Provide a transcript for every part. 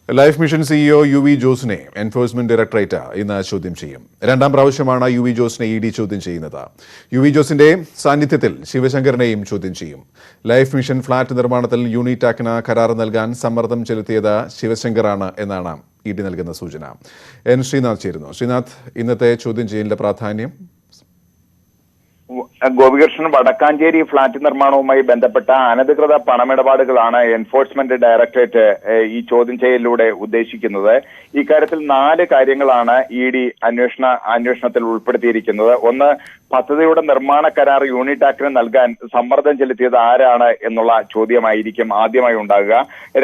Life Mission CEO UV ജോസിനെ Enforcement Directorate ഇന്ന് ചോദ്യം ചെയ്യും. രണ്ടാം പ്രാവശ്യമാണ് UV ജോസിനെ ED ചോദ്യം ചെയ്യുന്നത്. UV ജോസിന്റെ സാന്നിധ്യത്തിൽ ശിവശങ്കറിനെയും ചോദ്യം ചെയ്യും. ലൈഫ് മിഷൻ ഫ്ളാറ്റ് നിർമ്മാണത്തിൽ യൂണിടാക്കിന് കരാർ നൽകാൻ സമ്മർദ്ദം ചെലുത്തിയത് ശിവശങ്കറാണ് എന്നാണ് ED നൽകുന്ന സൂചന. ശ്രീനാഥ് ചേരുന്നു. ശ്രീനാഥ്, ഇന്നത്തെ ചോദ്യം ചെയ്യലിന്റെ പ്രാധാന്യം. ഗോപികൃഷ്ണൻ, വടക്കാഞ്ചേരി ഫ്ളാറ്റ് നിർമ്മാണവുമായി ബന്ധപ്പെട്ട അനധികൃത പണമിടപാടുകളാണ് എൻഫോഴ്സ്മെന്റ് ഡയറക്ടറേറ്റ് ഈ ചോദ്യം ചെയ്യലിലൂടെ ഉദ്ദേശിക്കുന്നത്. ഇക്കാര്യത്തിൽ 4 കാര്യങ്ങളാണ് ED അന്വേഷണത്തിൽ ഉൾപ്പെടുത്തിയിരിക്കുന്നത്. ഒന്ന്, പദ്ധതിയുടെ നിർമ്മാണ കരാർ യൂണിടാക്കിന് നൽകാൻ സമ്മർദ്ദം ചെലുത്തിയത് ആരാണ് എന്നുള്ള ചോദ്യമായിരിക്കും ആദ്യമായി ഉണ്ടാകുക.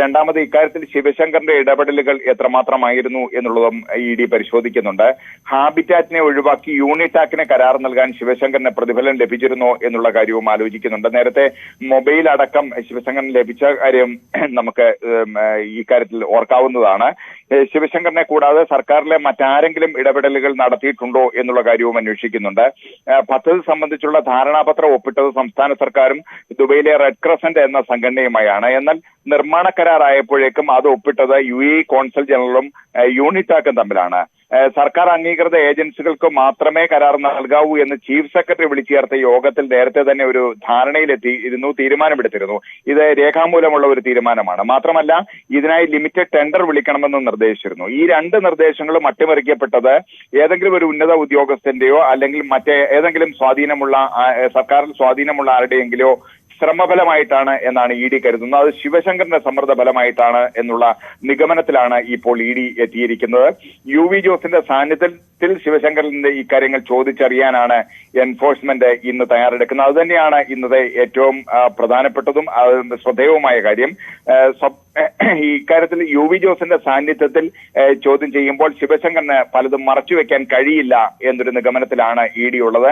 രണ്ടാമത്, ഇക്കാര്യത്തിൽ ശിവശങ്കറിന്റെ ഇടപെടലുകൾ എത്രമാത്രമായിരുന്നു എന്നുള്ളതും ED പരിശോധിക്കുന്നുണ്ട്. ഹാബിറ്റാറ്റിനെ ഒഴിവാക്കി യൂണിടാക്കിന് കരാർ നൽകാൻ ശിവശങ്കറിന് പ്രതിഫലം ലഭിച്ചിരുന്നോ എന്നുള്ള കാര്യവും ആലോചിക്കുന്നുണ്ട്. നേരത്തെ മൊബൈൽ അടക്കം ശിവശങ്കറിന് ലഭിച്ച കാര്യം നമുക്ക് ഈ കാര്യത്തിൽ ഓർക്കാവുന്നതാണ്. ശിവശങ്കറിനെ കൂടാതെ സർക്കാരിലെ മറ്റാരെങ്കിലും ഇടപെടലുകൾ നടത്തിയിട്ടുണ്ടോ എന്നുള്ള കാര്യവും അന്വേഷിക്കുന്നുണ്ട്. പദ്ധതി സംബന്ധിച്ചുള്ള ധാരണാപത്രം ഒപ്പിട്ടത് സംസ്ഥാന സർക്കാരും ദുബൈയിലെ റെഡ് ക്രസന്റ് എന്ന സംഘടനയുമായാണ്. എന്നാൽ നിർമ്മാണ കരാറായപ്പോഴേക്കും അത് ഒപ്പിട്ടത് UAE കോൺസൽ ജനറലും യൂണിടാക്കും തമ്മിലാണ്. സർക്കാർ അംഗീകൃത ഏജൻസികൾക്ക് മാത്രമേ കരാർ നൽകാവൂ എന്ന് ചീഫ് സെക്രട്ടറി വിളിച്ചു ചേർത്ത യോഗത്തിൽ നേരത്തെ തന്നെ ഒരു തീരുമാനമെടുത്തിരുന്നു. ഇത് രേഖാമൂലമുള്ള ഒരു തീരുമാനമാണ്. മാത്രമല്ല, ഇതിനായി ലിമിറ്റഡ് ടെൻഡർ വിളിക്കണമെന്ന് നിർദ്ദേശിച്ചിരുന്നു. ഈ 2 നിർദ്ദേശങ്ങളും അട്ടിമറിക്കപ്പെട്ടത് ഏതെങ്കിലും ഒരു ഉന്നത ഉദ്യോഗസ്ഥന്റെയോ അല്ലെങ്കിൽ ഏതെങ്കിലും സർക്കാരിൽ സ്വാധീനമുള്ള ആരുടെയെങ്കിലോ ശ്രമഫലമായിട്ടാണ് എന്നാണ് ED കരുതുന്നത്. അത് ശിവശങ്കറിന്റെ സമ്മർദ്ദ ഫലമായിട്ടാണ് എന്നുള്ള നിഗമനത്തിലാണ് ഇപ്പോൾ ED എത്തിയിരിക്കുന്നത്. UV ജോസിന്റെ സാന്നിധ്യത്തിൽ ശിവശങ്കറിന്റെ ഇക്കാര്യങ്ങൾ ചോദിച്ചറിയാനാണ് എൻഫോഴ്സ്മെന്റ് ഇന്ന് തയ്യാറെടുക്കുന്നത്. അതുതന്നെയാണ് ഇന്നത്തെ ഏറ്റവും പ്രധാനപ്പെട്ടതും ശ്രദ്ധേയവുമായ കാര്യം. ഈ കാര്യത്തിൽ UV ജോസിന്റെ സാന്നിധ്യത്തിൽ ചോദ്യം ചെയ്യുമ്പോൾ ശിവശങ്കറിന് പലതും മറച്ചുവെക്കാൻ കഴിയില്ല എന്നൊരു നിഗമനത്തിലാണ് ED ഉള്ളത്.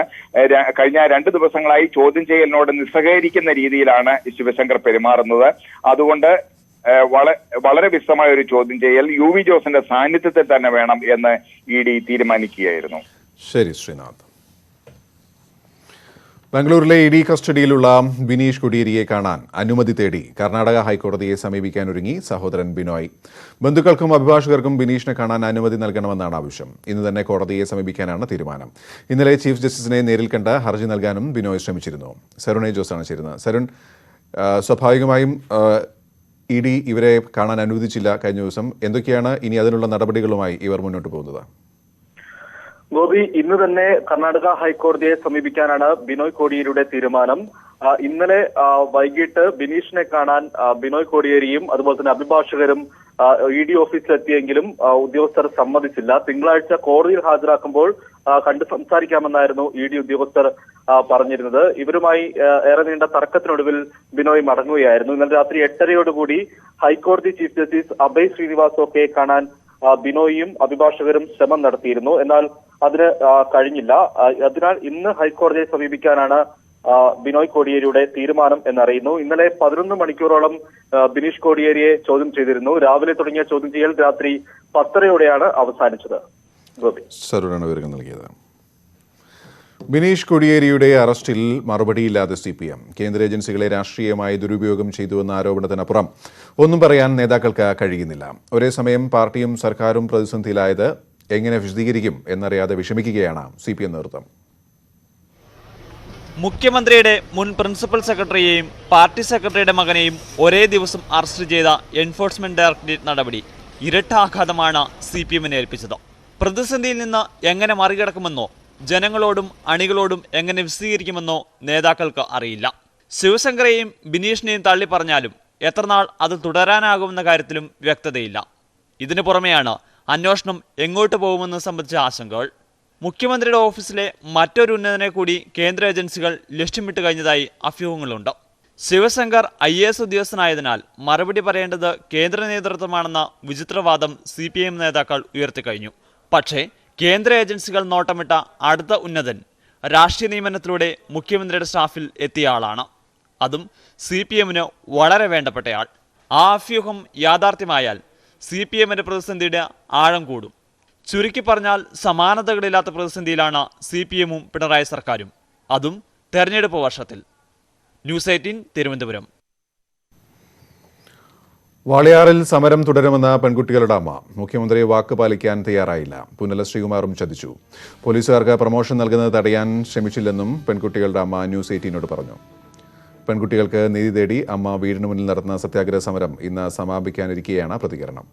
കഴിഞ്ഞ 2 ദിവസങ്ങളായി ചോദ്യം ചെയ്യലിനോട് നിസ്സഹകരിക്കുന്ന രീതിയിലാണ് ശിവശങ്കർ പെരുമാറുന്നത്. അതുകൊണ്ട് വളരെ വിശദമായ ഒരു ചോദ്യം ചെയ്യൽ UV ജോസിന്റെ സാന്നിധ്യത്തിൽ തന്നെ വേണം എന്ന് ED തീരുമാനിക്കുകയായിരുന്നു. ശരി ശ്രീനാഥ്. ബാംഗ്ലൂരിലെ ED കസ്റ്റഡിയിലുള്ള ബിനീഷ് കൊടിയേരിയെ കാണാൻ അനുമതി തേടി കർണാടക ഹൈക്കോടതിയെ സമീപിക്കാനൊരുങ്ങി സഹോദരൻ ബിനോയ്. ബന്ധുക്കൾക്കും അഭിഭാഷകർക്കും ബിനീഷിനെ കാണാൻ അനുമതി നൽകണമെന്നാണ് ആവശ്യം. ഇന്ന് തന്നെ കോടതിയെ സമീപിക്കാനാണ് തീരുമാനം. ഇന്നലെ ചീഫ് ജസ്റ്റിസിനെ നേരിൽ കണ്ട് ഹർജി നൽകാനും ബിനോയ് ശ്രമിച്ചിരുന്നു. സരുൺ ജോസാണ് ചേരുന്നത്. സരുൺ, സ്വാഭാവികമായും ED ഇവരെ കാണാൻ അനുവദിച്ചില്ല കഴിഞ്ഞ ദിവസം. എന്തൊക്കെയാണ് ഇനി അതിനുള്ള നടപടികളുമായി ഇവർ മുന്നോട്ട് പോകുന്നത്? ഗോപി, ഇന്ന് തന്നെ കർണാടക ഹൈക്കോടതിയെ സമീപിക്കാനാണ് ബിനോയ് കോടിയേരിയുടെ തീരുമാനം. ഇന്നലെ വൈകിട്ട് ബിനീഷിനെ കാണാൻ ബിനോയ് കോടിയേരിയും അതുപോലെ തന്നെ അഭിഭാഷകരും ED ഓഫീസിലെത്തിയെങ്കിലും ഉദ്യോഗസ്ഥർ സമ്മതിച്ചില്ല. തിങ്കളാഴ്ച കോടതിയിൽ ഹാജരാക്കുമ്പോൾ കണ്ട് സംസാരിക്കാമെന്നായിരുന്നു ED ഉദ്യോഗസ്ഥർ പറഞ്ഞിരുന്നത്. ഇവരുമായി ഏറെ നീണ്ട തർക്കത്തിനൊടുവിൽ ബിനോയ് മടങ്ങുകയായിരുന്നു. ഇന്നലെ രാത്രി 8:30യോടുകൂടി ഹൈക്കോടതി ചീഫ് ജസ്റ്റിസ് അഭയ് ശ്രീനിവാസൊക്കെ കാണാൻ ബിനോയും അഭിഭാഷകരും ശ്രമം നടത്തിയിരുന്നു. എന്നാൽ അതിന് കഴിഞ്ഞില്ല. അതിനാൽ ഇന്ന് ഹൈക്കോടതിയെ സമീപിക്കാനാണ് ബിനോയ് കോടിയേരിയുടെ തീരുമാനം എന്നറിയുന്നു. ഇന്നലെ 11 മണിക്കൂറോളം ബിനീഷ് കോടിയേരിയെ ചോദ്യം ചെയ്തിരുന്നു. രാവിലെ തുടങ്ങിയ ചോദ്യം ചെയ്യൽ രാത്രി 10:30യോടെയാണ് അവസാനിച്ചത്. ഗോപി, സരുണാണ് വിവരങ്ങൾ നൽകിയത്. ബിനീഷ് കൊടിയേരിയുടെ അറസ്റ്റിൽ മറുപടിയില്ലാതെ CPM. കേന്ദ്ര ഏജൻസികളെ രാഷ്ട്രീയമായി ദുരുപയോഗം ചെയ്തുവെന്ന ആരോപണത്തിനപ്പുറം ഒന്നും പറയാൻ നേതാക്കൾക്ക് കഴിയുന്നില്ല. ഒരേ സമയം പാർട്ടിയും സർക്കാരും പ്രതിസന്ധിയിലായത് എങ്ങനെ വിശദീകരിക്കും എന്നറിയാതെ വിഷമിക്കുകയാണ് CPM നേതൃത്വം. മുഖ്യമന്ത്രിയുടെ മുൻ പ്രിൻസിപ്പൽ സെക്രട്ടറിയെയും പാർട്ടി സെക്രട്ടറിയുടെ മകനെയും ഒരേ ദിവസം അറസ്റ്റ് ചെയ്ത എൻഫോഴ്സ്മെന്റ് ഡയറക്ടറേറ്റ് നടപടി ഇരട്ടാഘാതമാണ് CPMനെ ഏൽപ്പിച്ചത്. പ്രതിസന്ധിയിൽ നിന്ന് എങ്ങനെ മറികടക്കുമെന്നോ ജനങ്ങളോടും അണികളോടും എങ്ങനെ വിശദീകരിക്കുമെന്നോ നേതാക്കൾക്ക് അറിയില്ല. ശിവശങ്കറെയും ബിനീഷിനെയും തള്ളിപ്പറഞ്ഞാലും എത്രനാൾ അത് തുടരാനാകുമെന്ന കാര്യത്തിലും വ്യക്തതയില്ല. ഇതിനു പുറമെയാണ് അന്വേഷണം എങ്ങോട്ട് പോകുമെന്ന് സംബന്ധിച്ച ആശങ്കകൾ. മുഖ്യമന്ത്രിയുടെ ഓഫീസിലെ മറ്റൊരു ഉന്നതനെ കൂടി കേന്ദ്ര ഏജൻസികൾ ലക്ഷ്യമിട്ട് കഴിഞ്ഞതായി അഭ്യൂഹങ്ങളുണ്ട്. ശിവശങ്കർ IAS ഉദ്യോഗസ്ഥനായതിനാൽ മറുപടി പറയേണ്ടത് കേന്ദ്ര നേതൃത്വമാണെന്ന വിചിത്രവാദം CPM നേതാക്കൾ ഉയർത്തിക്കഴിഞ്ഞു. പക്ഷേ കേന്ദ്ര ഏജൻസികൾ നോട്ടമിട്ട അടുത്ത ഉന്നതൻ രാഷ്ട്രീയ നിയമനത്തിലൂടെ മുഖ്യമന്ത്രിയുടെ സ്റ്റാഫിൽ എത്തിയ ആളാണ്. അതും CPMന് വളരെ വേണ്ടപ്പെട്ടയാൾ. ആ അഭ്യൂഹം യാഥാർത്ഥ്യമായാൽ CPMന്റെ പ്രതിസന്ധിയുടെ ആഴം കൂടും. ചുരുക്കി പറഞ്ഞാൽ സമാനതകളില്ലാത്ത പ്രതിസന്ധിയിലാണ് CPMും പിണറായി സർക്കാരും, അതും തെരഞ്ഞെടുപ്പ് വർഷത്തിൽ. ന്യൂസ് 18 തിരുവനന്തപുരം. വാളയാറിൽ സമരം തുടരുമെന്ന പെൺകുട്ടികളുടെ അമ്മ മുഖ്യമന്ത്രി വാക്ക് പാലിക്കാൻ തയ്യാറായില്ല. പുന്നല ശ്രീകുമാറും ചതിച്ചു. പോലീസുകാർക്ക് പ്രമോഷൻ നൽകുന്നത് തടയാൻ ശ്രമിച്ചില്ലെന്നും പെൺകുട്ടികളുടെ അമ്മ ന്യൂസ് 18 പറഞ്ഞു. പെൺകുട്ടികൾക്ക് നീതി തേടി അമ്മ വീടിന് മുന്നിൽ നടത്തുന്ന സത്യാഗ്രഹ സമരം ഇന്ന് സമാപിക്കാനിരിക്കെയാണ് പ്രതികരണം.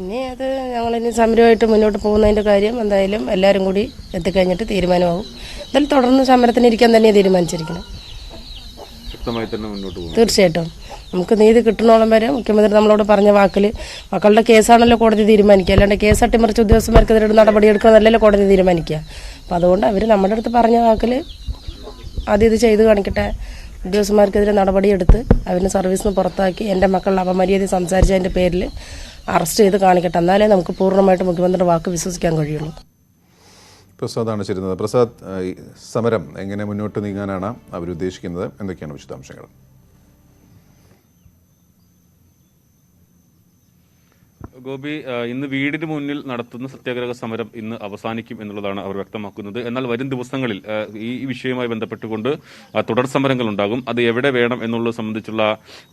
ഇനി അത് ഞങ്ങളിനി സമരമായിട്ട് മുന്നോട്ട് പോകുന്നതിൻ്റെ കാര്യം എന്തായാലും എല്ലാവരും കൂടി എത്തിക്കഴിഞ്ഞിട്ട് തീരുമാനമാകും. എന്തായാലും തുടർന്ന് സമരത്തിന് ഇരിക്കാൻ തന്നെ തീരുമാനിച്ചിരിക്കണം. തീർച്ചയായിട്ടും നമുക്ക് നീതി കിട്ടണോളം വരെ മുഖ്യമന്ത്രി നമ്മളോട് പറഞ്ഞ വാക്കിൽ മക്കളുടെ കേസാണല്ലോ കോടതി തീരുമാനിക്കുക. അല്ലാണ്ട് കേസ് അട്ടിമറിച്ച് ഉദ്യോഗസ്ഥന്മാർക്കെതിരെ നടപടിയെടുക്കണമെന്നല്ലോ കോടതി തീരുമാനിക്കുക. അപ്പോൾ അതുകൊണ്ട് അവർ നമ്മുടെ അടുത്ത് പറഞ്ഞ വാക്കിൽ ആദ്യം ഇത് ചെയ്ത് കാണിക്കട്ടെ, ഉദ്യോഗസ്ഥന്മാർക്കെതിരെ നടപടിയെടുത്ത് അവരിന് സർവീസിൽ നിന്ന് പുറത്താക്കി എൻ്റെ മക്കളുടെ അപമര്യാദ സംസാരിച്ചതിൻ്റെ പേരിൽ അറസ്റ്റ് ചെയ്ത് കാണിക്കട്ടെ. എന്നാലേ നമുക്ക് പൂർണ്ണമായിട്ട് മുഖ്യമന്ത്രിയുടെ വാക്ക് വിശ്വസിക്കാൻ കഴിയുള്ളൂ. പ്രസാദാണ് ചേരുന്നത്. പ്രസാദ്, സമരം എങ്ങനെ മുന്നോട്ട് നീങ്ങാനാണ് അവരുദ്ദേശിക്കുന്നത്? എന്തൊക്കെയാണ് വിശദാംശങ്ങൾ? ഗോപി, ഇന്ന് വീടിന് മുന്നിൽ നടത്തുന്ന സത്യാഗ്രഹ സമരം ഇന്ന് അവസാനിക്കും എന്നുള്ളതാണ് അവർ വ്യക്തമാക്കുന്നത്. എന്നാൽ വരും ദിവസങ്ങളിൽ ഈ വിഷയവുമായി ബന്ധപ്പെട്ടുകൊണ്ട് തുടർ സമരങ്ങൾ ഉണ്ടാകും. അത് എവിടെ വേണം എന്നുള്ളത് സംബന്ധിച്ചുള്ള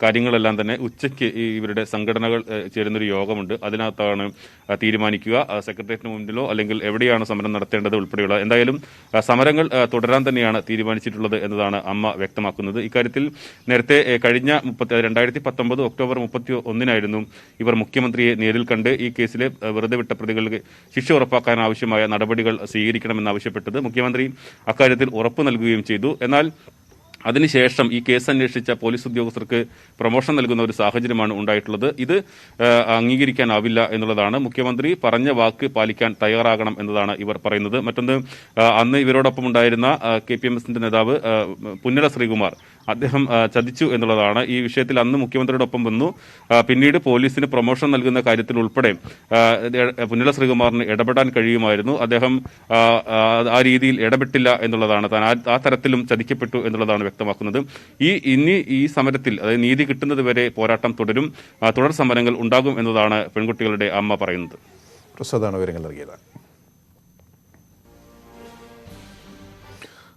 കാര്യങ്ങളെല്ലാം തന്നെ ഉച്ചയ്ക്ക് ഇവരുടെ സംഘടനകൾ ചേരുന്നൊരു യോഗമുണ്ട്. അതിനകത്താണ് തീരുമാനിക്കുക. സെക്രട്ടേറിയറ്റിന് മുന്നിലോ അല്ലെങ്കിൽ എവിടെയാണ് സമരം നടത്തേണ്ടത് ഉൾപ്പെടെയുള്ള എന്തായാലും സമരങ്ങൾ തുടരാൻ തന്നെയാണ് തീരുമാനിച്ചിട്ടുള്ളത് എന്നതാണ് അമ്മ വ്യക്തമാക്കുന്നത്. ഇക്കാര്യത്തിൽ നേരത്തെ കഴിഞ്ഞ 2019 ഒക്ടോബർ 31 ഇവർ മുഖ്യമന്ത്രിയെ നേരിൽ കണ്ട് ഈ കേസിലെ വെറുതെ വിട്ട പ്രതികൾക്ക് ശിക്ഷ ഉറപ്പാക്കാൻ ആവശ്യമായ നടപടികൾ സ്വീകരിക്കണമെന്നാവശ്യപ്പെട്ടത്. മുഖ്യമന്ത്രി അക്കാര്യത്തിൽ ഉറപ്പ് നൽകുകയും ചെയ്തു. എന്നാൽ അതിനുശേഷം ഈ കേസ് അന്വേഷിച്ച പോലീസ് ഉദ്യോഗസ്ഥർക്ക് പ്രമോഷൻ നൽകുന്ന ഒരു സാഹചര്യമാണ് ഉണ്ടായിട്ടുള്ളത്. ഇത് അംഗീകരിക്കാനാവില്ല എന്നുള്ളതാണ്. മുഖ്യമന്ത്രി പറഞ്ഞ വാക്ക് പാലിക്കാൻ തയ്യാറാകണം എന്നതാണ് ഇവർ പറയുന്നത്. മറ്റൊന്ന്, അന്ന് ഇവരോടൊപ്പം ഉണ്ടായിരുന്ന KPMSന്റെ നേതാവ് പുന്നല ശ്രീകുമാർ, അദ്ദേഹം ചതിച്ചു എന്നുള്ളതാണ്. ഈ വിഷയത്തിൽ അന്ന് മുഖ്യമന്ത്രിയോടൊപ്പം വന്നു. പിന്നീട് പോലീസിന് പ്രൊമോഷൻ നൽകുന്ന കാര്യത്തിൽ ഉൾപ്പെടെ പുന്നല ശ്രീകുമാറിന് ഇടപെടാൻ കഴിയുമായിരുന്നു. അദ്ദേഹം ആ രീതിയിൽ ഇടപെട്ടില്ല എന്നുള്ളതാണ്. താൻ ആ തരത്തിലും ചതിക്കപ്പെട്ടു എന്നുള്ളതാണ് വ്യക്തമാക്കുന്നത്. ഈ സമരത്തിൽ, അതായത് നീതി കിട്ടുന്നത് വരെ പോരാട്ടം തുടരും, തുടർ സമരങ്ങൾ ഉണ്ടാകും എന്നതാണ് പെൺകുട്ടികളുടെ അമ്മ പറയുന്നത്. പ്രസാദാണ് വിവരങ്ങൾ നൽകിയത്.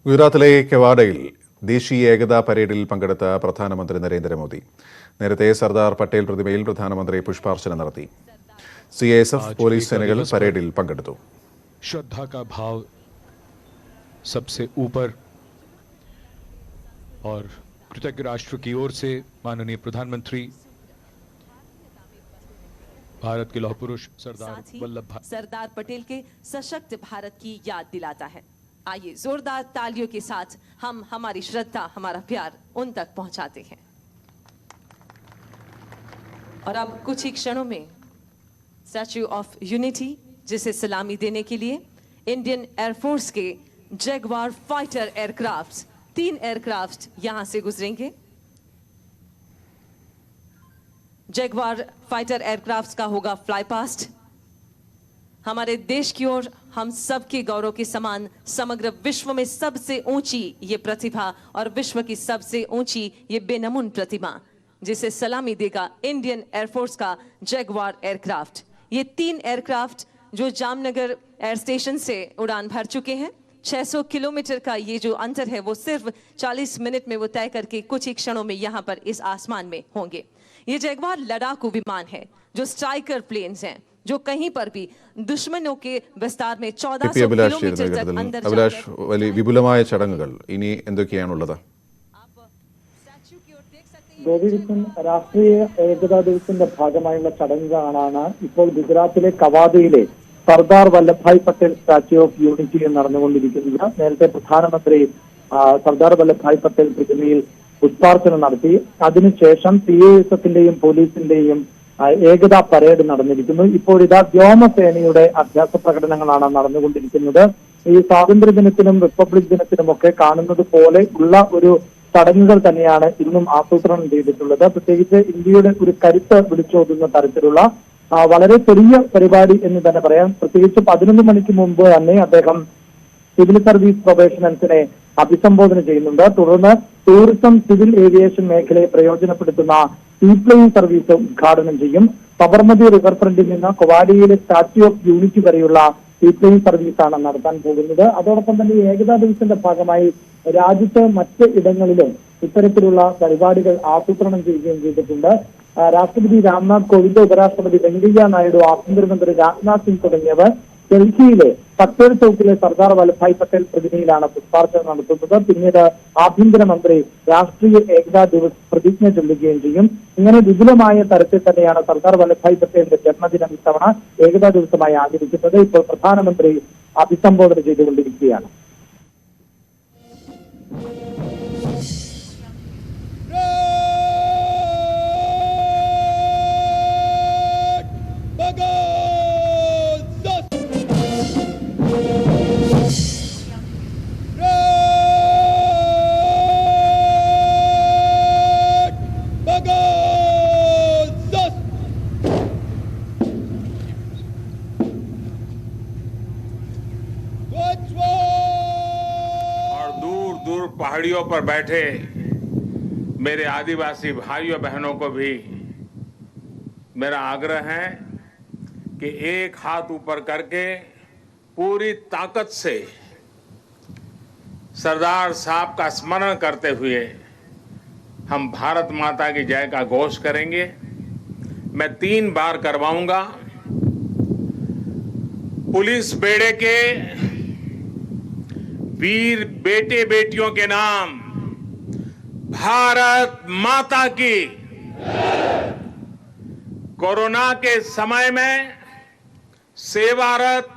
ഗുജറാത്തിലെ കെവാഡയിൽ ദേശീയ ഏകതാ പരേഡിൽ പങ്കെടുത്ത പ്രധാനമന്ത്രി നരേന്ദ്രമോദി. നേരത്തെ സർദാർ പട്ടേൽ പ്രതിമയിൽ പ്രധാനമന്ത്രി പുഷ്പാർച്ചന നടത്തി. CISF പോലീസ് സേനകൾ പരേഡിൽ പങ്കെടുത്തു. श्रद्धा का भाव सबसे ऊपर और कृतज्ञ राष्ट्र की ओर से माननीय प्रधानमंत्री भारत के लौह पुरुष सरदार पटेल के सशक्त भारत की याद दिलाता है। आइए जोरदार तालियों के साथ हम हमारी श्रद्धा, हमारा प्यार उन तक पहुंचाते हैं। और अब कुछ ही क्षणों में स्टैच्यू ऑफ यूनिटी, जिसे सलामी देने के लिए इंडियन एयरफोर्स के जगुआर फाइटर एयरक्राफ्ट 3 एयरक्राफ्ट यहां से गुजरेंगे। जगुआर फाइटर एयरक्राफ्ट का होगा फ्लाई पास्ट। हमारे देश की ओर हम सबके गौरव के समान समग्र विश्व में सबसे ऊंची ये प्रतिभा और विश्व की सबसे ऊंची ये बेनमून प्रतिमा, जिसे सलामी देगा इंडियन एयरफोर्स का जगुआर एयरक्राफ्ट। ये 3 एयरक्राफ्ट जो जामनगर एयर स्टेशन से उड़ान भर चुके हैं। 600 किलोमीटर का ये जो अंतर है वो सिर्फ 40 मिनट में वो तय करके कुछ ही क्षणों में यहाँ पर इस आसमान में होंगे। ये जगुआर लड़ाकू विमान है, जो स्ट्राइकर प्लेन्स हैं, जो कहीं पर भी दुश्मनों के विस्तार में 1400 किलोमीटर तक अंदर വലിയ വിപുലമായ ചടങ്ങുകൾ ഇനി എന്തൊക്കെയാണുള്ളത്? ഗോപികൃഷ്ണൻ, രാഷ്ട്രീയ ഏകതാ ദിവസത്തിന്റെ ഭാഗമായുള്ള ചടങ്ങുകളാണ് ഇപ്പോൾ ഗുജറാത്തിലെ കവാദിയിലെ സർദാർ വല്ലഭായ് പട്ടേൽ സ്റ്റാച്യു ഓഫ് യൂണിറ്റിയിൽ നടന്നുകൊണ്ടിരിക്കുന്നത്. നേരത്തെ പ്രധാനമന്ത്രി സർദാർ വല്ലഭായ് പട്ടേൽ പ്രതിമയിൽ പുഷ്പാർച്ചന നടത്തി. അതിനുശേഷം CISFന്റെയും പോലീസിന്റെയും ഏകതാ പരേഡ് നടന്നിരിക്കുന്നു. ഇപ്പോൾ ഇതാ വ്യോമസേനയുടെ അഭ്യാസ പ്രകടനങ്ങളാണ് നടന്നുകൊണ്ടിരിക്കുന്നത്. ഈ സ്വാതന്ത്ര്യ ദിനത്തിനും റിപ്പബ്ലിക് ദിനത്തിനും ഒക്കെ കാണുന്നത് പോലെ ഉള്ള ഒരു ചടങ്ങുകൾ തന്നെയാണ് ഇന്നും ആസൂത്രണം ചെയ്തിട്ടുള്ളത്. പ്രത്യേകിച്ച് ഇന്ത്യയുടെ ഒരു കരുത്ത് വിളിച്ചോതുന്ന തരത്തിലുള്ള വളരെ ചെറിയ പരിപാടി എന്ന് തന്നെ പറയാം. പ്രത്യേകിച്ച് 11 മണിക്ക് മുമ്പ് തന്നെ അദ്ദേഹം സിവിൽ സർവീസ് പ്രൊബേഷണൽസിനെ അഭിസംബോധന ചെയ്യുന്നുണ്ട്. തുടർന്ന് ടൂറിസം, സിവിൽ ഏവിയേഷൻ മേഖലയെ പ്രയോജനപ്പെടുത്തുന്ന സീപ്ലെയിൻ സർവീസ് ഉദ്ഘാടനം ചെയ്യും. സബർമതി റിവർ ഫ്രണ്ടിൽ നിന്ന് കൊവാഡിയിലെ സ്റ്റാച്യു ഓഫ് യൂണിറ്റി വരെയുള്ള സീപ്ലെയിൻ സർവീസാണ് നടത്താൻ പോകുന്നത്. അതോടൊപ്പം തന്നെ ഏകതാ ദിവസത്തിന്റെ ഭാഗമായി രാജ്യത്ത് മറ്റ് ഇടങ്ങളിലും ഇത്തരത്തിലുള്ള പരിപാടികൾ ആസൂത്രണം ചെയ്യുകയും ചെയ്തിട്ടുണ്ട്. രാഷ്ട്രപതി രാംനാഥ് കോവിന്ദ്, ഉപരാഷ്ട്രപതി വെങ്കയ്യ നായിഡു, ആഭ്യന്തരമന്ത്രി രാജ്നാഥ് സിംഗ് തുടങ്ങിയവർ ഡൽഹിയിലെ പട്ടേൽ ചൌക്കിലെ സർദാർ വല്ലഭായ് പട്ടേൽ പ്രതിമയിലാണ് പുഷ്പാർച്ചന നടത്തുന്നത്. പിന്നീട് ആഭ്യന്തരമന്ത്രി രാഷ്ട്രീയ ഏകതാ ദിവസ് പ്രതിജ്ഞ ചൊല്ലുകയും ചെയ്യും. ഇങ്ങനെ വിപുലമായ തരത്തിൽ തന്നെയാണ് സർദാർ വല്ലഭായ് പട്ടേലിന്റെ ജന്മദിനം ഇത്തവണ ഏകതാ ദിവസമായി ആചരിക്കുന്നത്. ഇപ്പോൾ പ്രധാനമന്ത്രി അഭിസംബോധന ചെയ്തുകൊണ്ടിരിക്കുകയാണ്. पहाड़ियों पर बैठे मेरे आदिवासी भाइयों बहनों को भी मेरा आग्रह है कि एक हाथ ऊपर करके पूरी ताकत से सरदार साहब का स्मरण करते हुए हम भारत माता की जय का घोष करेंगे। मैं 3 बार करवाऊंगा। पुलिस बेड़े के वीर बेटे बेटियों के नाम भारत माता की। कोरोना के समय में सेवारत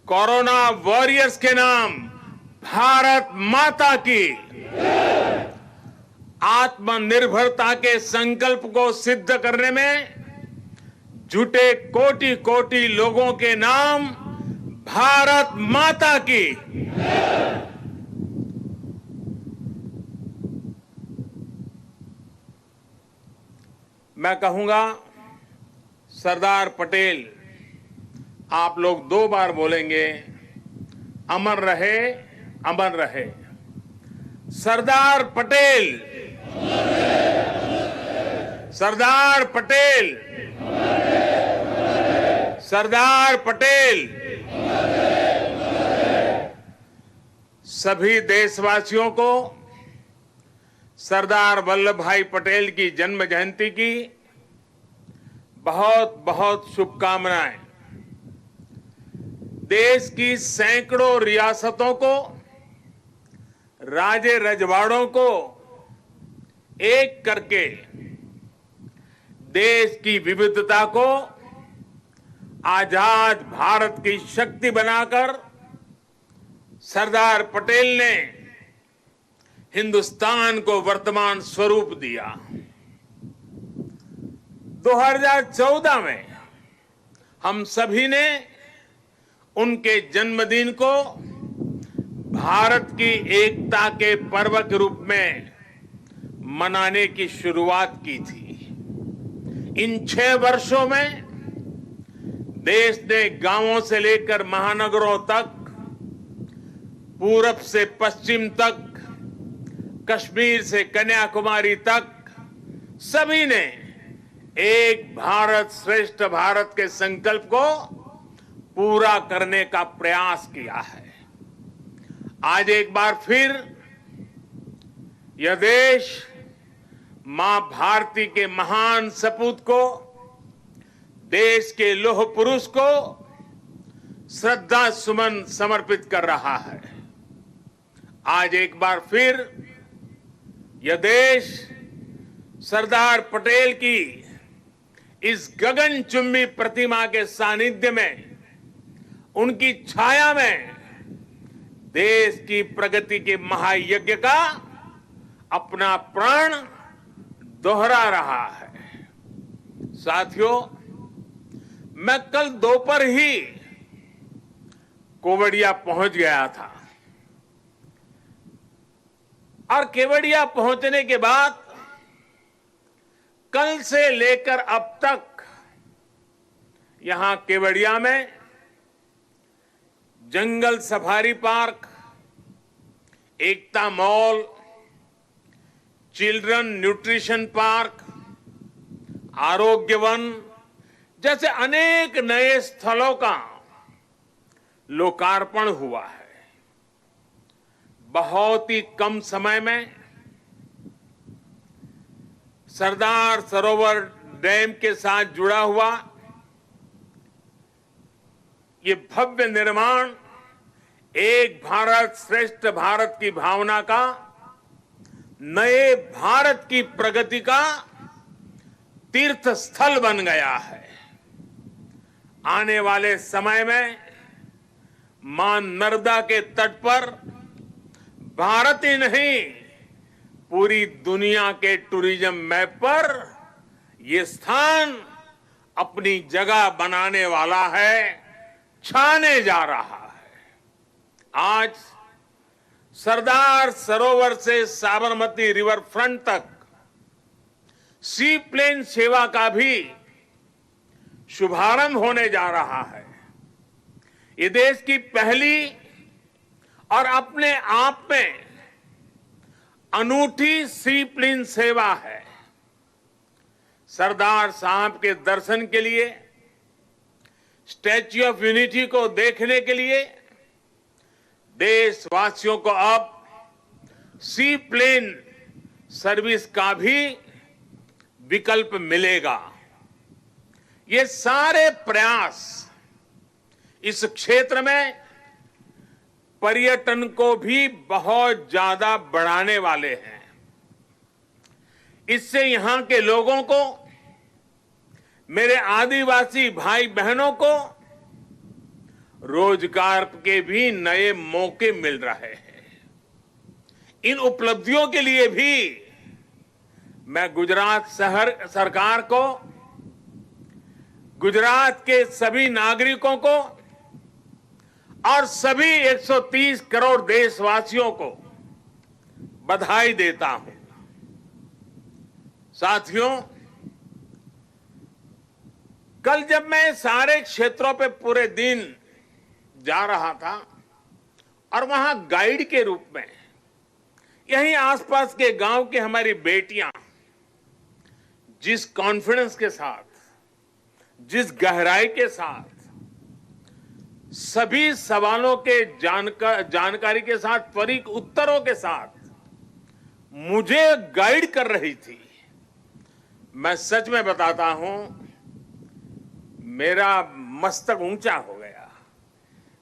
कोरोना वॉरियर्स के नाम भारत माता की। आत्मनिर्भरता के संकल्प को सिद्ध करने में जुटे कोटि कोटि लोगों के नाम भारत माता की। मैं कहूंगा सरदार पटेल, आप लोग 2 बार बोलेंगे, अमर रहे, अमर रहे। सरदार पटेल, सरदार पटेल, सरदार पटेल। सभी देशवासियों को सरदार वल्लभ भाई पटेल की जन्म जयंती की बहुत बहुत शुभकामनाएं। देश की सैकड़ों रियासतों को, राजे रजवाड़ों को एक करके देश की विविधता को आजाद भारत की शक्ति बनाकर सरदार पटेल ने हिंदुस्तान को वर्तमान स्वरूप दिया। 2014 में हम सभी ने उनके जन्मदिन को भारत की एकता के पर्व के रूप में मनाने की शुरुआत की थी। इन 6 वर्षों में देश ने गांवों से लेकर महानगरों तक, पूरब से पश्चिम तक, कश्मीर से कन्याकुमारी तक सभी ने एक भारत श्रेष्ठ भारत के संकल्प को पूरा करने का प्रयास किया है। आज एक बार फिर यह देश मां भारती के महान सपूत को, देश के लौह पुरुष को श्रद्धा सुमन समर्पित कर रहा है। आज एक बार फिर यह देश सरदार पटेल की इस गगनचुंबी प्रतिमा के सानिध्य में, उनकी छाया में देश की प्रगति के महायज्ञ का अपना प्राण दोहरा रहा है। साथियों, मैं कल दोपहर ही केवड़िया पहुंच गया था और केवड़िया पहुंचने के बाद कल से लेकर अब तक यहां केवड़िया में जंगल सफारी पार्क, एकता मॉल, चिल्ड्रन न्यूट्रिशन पार्क, आरोग्य वन जैसे अनेक नए स्थलों का लोकार्पण हुआ है। बहुत ही कम समय में सरदार सरोवर डैम के साथ जुड़ा हुआ ये भव्य निर्माण एक भारत श्रेष्ठ भारत की भावना का, नए भारत की प्रगति का तीर्थ स्थल बन गया है। आने वाले समय में मां नर्मदा के तट पर भारत ही नहीं, पूरी दुनिया के टूरिज्म मैप पर ये स्थान अपनी जगह बनाने वाला है, छाने जा रहा है। आज सरदार सरोवर से साबरमती रिवर फ्रंट तक सी प्लेन सेवा का भी शुभारंभ होने जा रहा है। ये देश की पहली और अपने आप में अनूठी सी प्लेन सेवा है। सरदार साहब के दर्शन के लिए, स्टैच्यू ऑफ यूनिटी को देखने के लिए देशवासियों को अब सी प्लेन सर्विस का भी विकल्प मिलेगा। ये सारे प्रयास इस क्षेत्र में पर्यटन को भी बहुत ज्यादा बढ़ाने वाले हैं। इससे यहां के लोगों को, मेरे आदिवासी भाई बहनों को रोजगार के भी नए मौके मिल रहे हैं। इन उपलब्धियों के लिए भी मैं गुजरात सरकार को, गुजरात के सभी नागरिकों को और सभी 130 करोड़ देशवासियों को बधाई देता हूं। साथियों, कल जब मैं सारे क्षेत्रों पे पूरे दिन जा रहा था और वहां गाइड के रूप में यहीं आसपास के गांव की हमारी बेटियां जिस कॉन्फिडेंस के साथ, जिस गहराई के साथ, सभी सवालों के जानकारी के साथ, त्वरित उत्तरों के साथ मुझे गाइड कर रही थी, मैं सच में बताता हूं, मेरा मस्तक ऊंचा हो गया।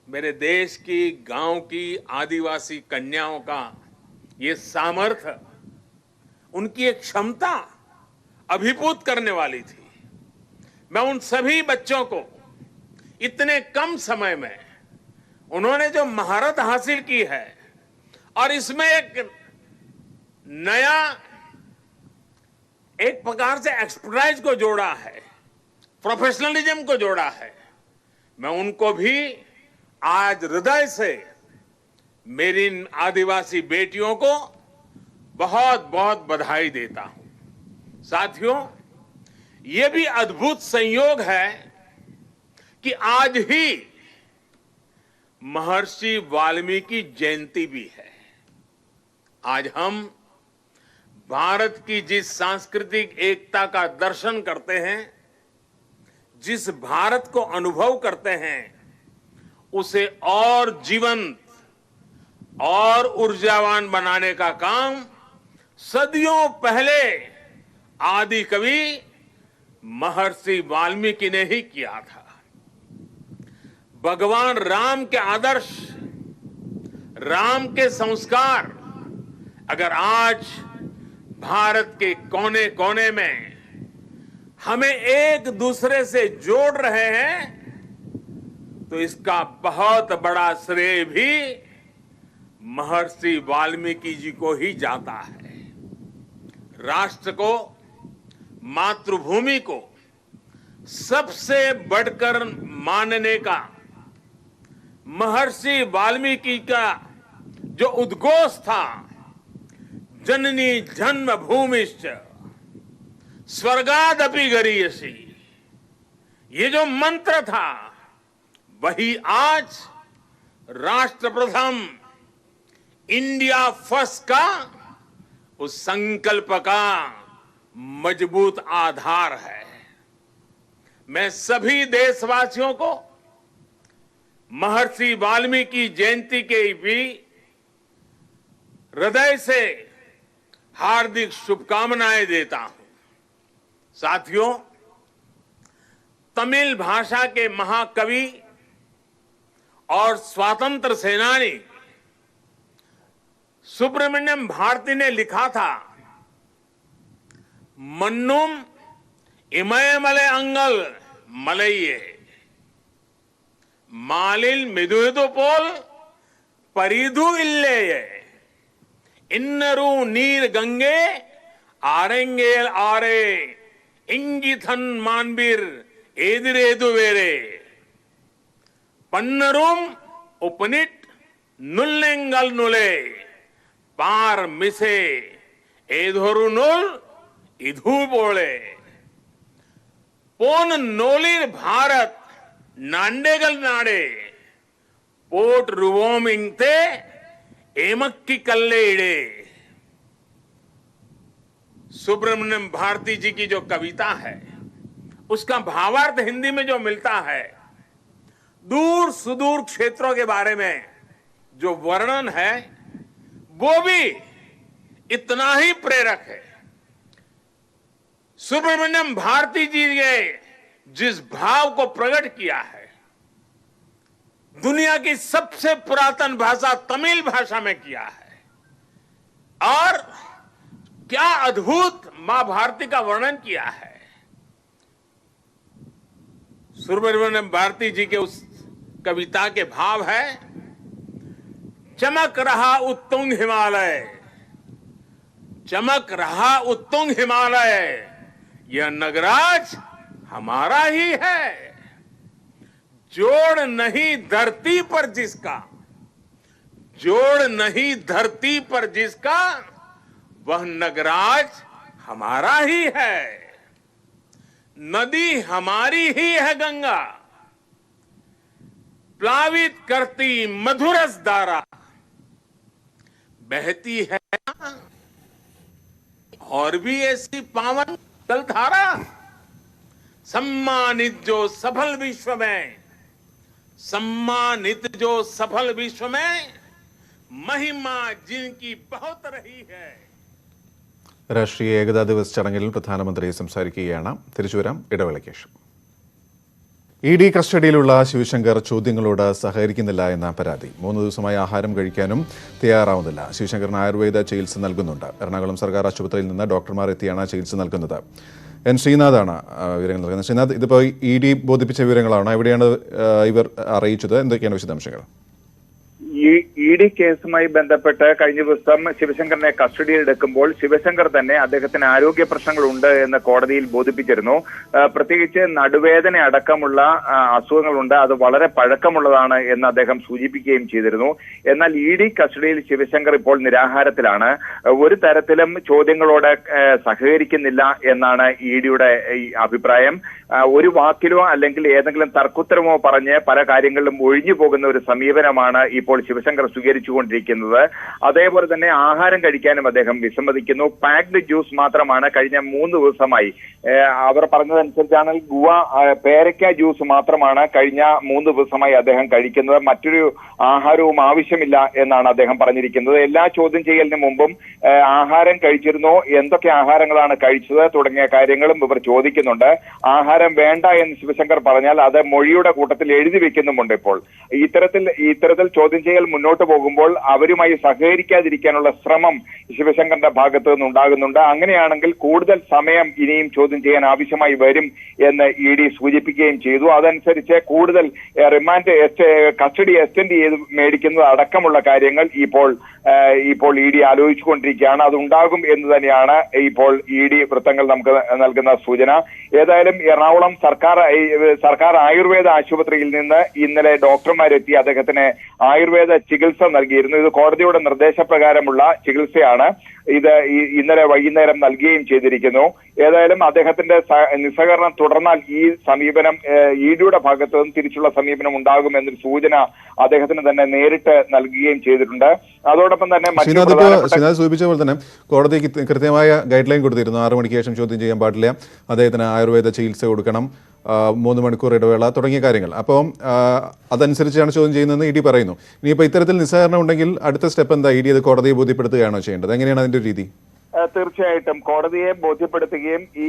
मेरे देश की, गांव की आदिवासी कन्याओं का ये सामर्थ्य, उनकी एक क्षमता अभिभूत करने वाली थी। मैं उन सभी बच्चों को इतने कम समय में उन्होंने जो महारत हासिल की है और इसमें एक नया, एक प्रकार से एक्सपर्टाइज को जोड़ा है, प्रोफेशनलिज्म को जोड़ा है, मैं उनको भी आज हृदय से मेरी इन आदिवासी बेटियों को बहुत बहुत बधाई देता हूं। साथियों, ये भी अद्भुत संयोग है कि आज ही महर्षि वाल्मीकि जयंती भी है। आज हम भारत की जिस सांस्कृतिक एकता का दर्शन करते हैं, जिस भारत को अनुभव करते हैं, उसे और जीवंत और ऊर्जावान बनाने का काम सदियों पहले आदि कवि महर्षि वाल्मीकि ने ही किया था। भगवान राम के आदर्श, राम के संस्कार अगर आज भारत के कोने कोने में हमें एक दूसरे से जोड़ रहे हैं, तो इसका बहुत बड़ा श्रेय भी महर्षि वाल्मीकि जी को ही जाता है। राष्ट्र को, मातृभूमि को सबसे बढ़कर मानने का महर्षि वाल्मीकि का जो उद्घोष था, जननी जन्मभूमिश्च स्वर्गादपि गरीयसी, ये जो मंत्र था, वही आज राष्ट्र प्रथम, इंडिया फर्स्ट का उस संकल्प का मजबूत आधार है। मैं सभी देशवासियों को महर्षि वाल्मीकि जयंती के भी हृदय से हार्दिक शुभकामनाएं देता हूं। साथियों, तमिल भाषा के महाकवि और स्वतंत्र सेनानी सुब्रमण्यम भारती ने लिखा था, मन्नुम इमयमले अंगल मलइये मालिल मिदुइदु पोल परिधु इल्लेये इन्नरू नीर गंगे आरेंगेल आरे इंगिथन मानबीर एदिरेदु वेरे पन्नरूम उपनिट नुल्लेंगल नुले पार मिसे एधोरु नुल इधु बोले पोन नोलिर भारत नांडेगल नाडे पोट रुवोमिंगते एमक्की कल्ले इडे। सुब्रमण्यम भारती जी की जो कविता है उसका भावार्थ हिंदी में जो मिलता है, दूर सुदूर क्षेत्रों के बारे में जो वर्णन है वो भी इतना ही प्रेरक है। सुब्रमण्यम भारती जी ने जिस भाव को प्रकट किया है, दुनिया की सबसे पुरातन भाषा तमिल भाषा में किया है, और क्या अद्भुत मां भारती का वर्णन किया है। सुब्रमण्यम भारती जी के उस कविता के भाव है, चमक रहा उत्तुंग हिमालय, चमक रहा उत्तुंग हिमालय, यह नगराज हमारा ही है, जोड़ नहीं धरती पर जिसका, जोड़ नहीं धरती पर जिसका, वह नगराज हमारा ही है। नदी हमारी ही है गंगा, प्लावित करती मधुरस धारा, बहती है और भी ऐसी पावन जलधारा। सम्मानित जो सफल विश्व में, सम्मानित जो सफल विश्व में, महिमा जिनकी बहुत रही है। രാഷ്ട്രീയ ഏകതാ ദിവസ് ചടങ്ങിൽ പ്രധാനമന്ത്രി സംസാരിക്കുകയാണ്. തിരിച്ചുവരാം ഇടവേളയ്ക്ക് ശേഷം. ED കസ്റ്റഡിയിലുള്ള ശിവശങ്കർ ചോദ്യങ്ങളോട് സഹകരിക്കുന്നില്ല എന്ന പരാതി. 3 ദിവസമായി ആഹാരം കഴിക്കാനും തയ്യാറാവുന്നില്ല. ശിവശങ്കറിന് ആയുർവേദ ചികിത്സ നൽകുന്നുണ്ട്. എറണാകുളം സർക്കാർ ആശുപത്രിയിൽ നിന്ന് ഡോക്ടർമാർ എത്തിയാണ് ചികിത്സ നൽകുന്നത്. എൻ ശ്രീനാഥാണ് വിവരങ്ങൾ നൽകുന്നത്. ശ്രീനാഥ്, ഇതിപ്പോൾ ED ബോധിപ്പിച്ച വിവരങ്ങളാണ്. എവിടെയാണ് ഇവർ അറിയിച്ചത്? എന്തൊക്കെയാണ് വിശദാംശങ്ങൾ? ED കേസുമായി ബന്ധപ്പെട്ട് കഴിഞ്ഞ ദിവസം ശിവശങ്കറിനെ കസ്റ്റഡിയിലെടുക്കുമ്പോൾ ശിവശങ്കർ തന്നെ അദ്ദേഹത്തിന് ആരോഗ്യ പ്രശ്നങ്ങളുണ്ട് എന്ന് കോടതിയിൽ ബോധിപ്പിച്ചിരുന്നു. പ്രത്യേകിച്ച് നടുവേദന അടക്കമുള്ള അസുഖങ്ങളുണ്ട്, അത് വളരെ പഴക്കമുള്ളതാണ് എന്ന് അദ്ദേഹം സൂചിപ്പിക്കുകയും ചെയ്തിരുന്നു. എന്നാൽ ED കസ്റ്റഡിയിൽ ശിവശങ്കർ ഇപ്പോൾ നിരാഹാരത്തിലാണ്. ഒരു തരത്തിലും ചോദ്യങ്ങളോട് സഹകരിക്കുന്നില്ല എന്നാണ് EDയുടെ അഭിപ്രായം. ഒരു വാക്കിലോ അല്ലെങ്കിൽ ഏതെങ്കിലും തർക്കുത്തരമോ പറഞ്ഞ് പല കാര്യങ്ങളിലും ഒഴിഞ്ഞു പോകുന്ന ഒരു സമീപനമാണ് ഇപ്പോൾ ശിവശങ്കർ സ്വീകരിച്ചുകൊണ്ടിരിക്കുന്നത്. അതേപോലെ തന്നെ ആഹാരം കഴിക്കാനും അദ്ദേഹം വിസമ്മതിക്കുന്നു. പാക്ഡ് ജ്യൂസ് മാത്രമാണ് കഴിഞ്ഞ 3 ദിവസമായി, അവർ പറഞ്ഞതനുസരിച്ചാണ് ഗുവ പേരയ്ക്ക ജ്യൂസ് മാത്രമാണ് കഴിഞ്ഞ 3 ദിവസമായി അദ്ദേഹം കഴിക്കുന്നത്. മറ്റൊരു ആഹാരവും ആവശ്യമില്ല എന്നാണ് അദ്ദേഹം പറഞ്ഞിരിക്കുന്നത്. എല്ലാ ചോദ്യം ചെയ്യലിന് മുമ്പും ആഹാരം കഴിച്ചിരുന്നോ, എന്തൊക്കെ ആഹാരങ്ങളാണ് കഴിച്ചത് തുടങ്ങിയ കാര്യങ്ങളും ഇവർ ചോദിക്കുന്നുണ്ട്. ആഹാരം വേണ്ട എന്ന് ശിവശങ്കർ പറഞ്ഞാൽ അത് മൊഴിയുടെ കൂട്ടത്തിൽ എഴുതി വെക്കുന്നുമുണ്ട്. ഇപ്പോൾ ഇത്തരത്തിൽ ചോദ്യം ചെയ്യൽ മുന്നോട്ട് പോകുമ്പോൾ അവരുമായി സഹകരിക്കാതിരിക്കാനുള്ള ശ്രമം ശിവശങ്കറിന്റെ ഭാഗത്തു നിന്നുണ്ടാകുന്നുണ്ട്. അങ്ങനെയാണെങ്കിൽ കൂടുതൽ സമയം ഇനിയും ചോദ്യം ചെയ്യാൻ ആവശ്യമായി വരും എന്ന് ED സൂചിപ്പിക്കുകയും ചെയ്തു. അതനുസരിച്ച് കൂടുതൽ റിമാൻഡ് കസ്റ്റഡി എക്സ്റ്റെൻഡ് ചെയ്ത് മേടിക്കുന്നത് അടക്കമുള്ള കാര്യങ്ങൾ ഇപ്പോൾ ED ആലോചിച്ചുകൊണ്ടിരിക്കുകയാണ്. അതുണ്ടാകും എന്ന് തന്നെയാണ് ഇപ്പോൾ ED വൃത്തങ്ങൾ നമുക്ക് നൽകുന്ന സൂചന. ഏതായാലും എറണാകുളം സർക്കാർ ആയുർവേദ ആശുപത്രിയിൽ നിന്ന് ഇന്നലെ ഡോക്ടർമാരെത്തി അദ്ദേഹത്തിന് ആയുർവേദ ചികിത്സ നൽകിയിരുന്നു. ഇത് കോടതിയുടെ നിർദ്ദേശപ്രകാരമുള്ള ചികിത്സയാണ്. ഇത് ഇന്നലെ വൈകുന്നേരം നൽകുകയും ചെയ്തിരിക്കുന്നു. ഏതായാലും അദ്ദേഹത്തിന്റെ നിസ്സഹകരണം തുടർന്നാൽ ഈ സമീപനം EDയുടെ ഭാഗത്തു നിന്ന് തിരിച്ചുള്ള സമീപനം ഉണ്ടാകുമെന്നൊരു സൂചന അദ്ദേഹത്തിന് തന്നെ നേരിട്ട് നൽകുകയും ചെയ്തിട്ടുണ്ട്. അതോടൊപ്പം തന്നെ സൂചിപ്പിച്ച പോലെ തന്നെ കോടതിക്ക് കൃത്യമായ ഗൈഡ് ലൈൻ കൊടുത്തിരുന്നു. 6 മണിക്ക് ശേഷം ചോദ്യം ചെയ്യാൻ പാടില്ല, അദ്ദേഹത്തിന് ആയുർവേദ ചികിത്സ കൊടുക്കണം, 3 മണിക്കൂർ ഇടവേള തുടങ്ങിയ കാര്യങ്ങൾ. അപ്പോൾ അതനുസരിച്ചാണ് ചോദ്യം ചെയ്യുന്നതെന്ന് ED പറയുന്നു. ഇനിയിപ്പോൾ ഇത്തരത്തിൽ നിസ്സഹകരണം ഉണ്ടെങ്കിൽ അടുത്ത സ്റ്റെപ്പ് എന്താ? ED അത് കോടതിയെ ബോധ്യപ്പെടുത്തുകയാണോ ചെയ്യേണ്ടത്? എങ്ങനെയാണ് അതിന്റെ രീതി? തീർച്ചയായിട്ടും കോടതിയെ ബോധ്യപ്പെടുത്തുകയും ഈ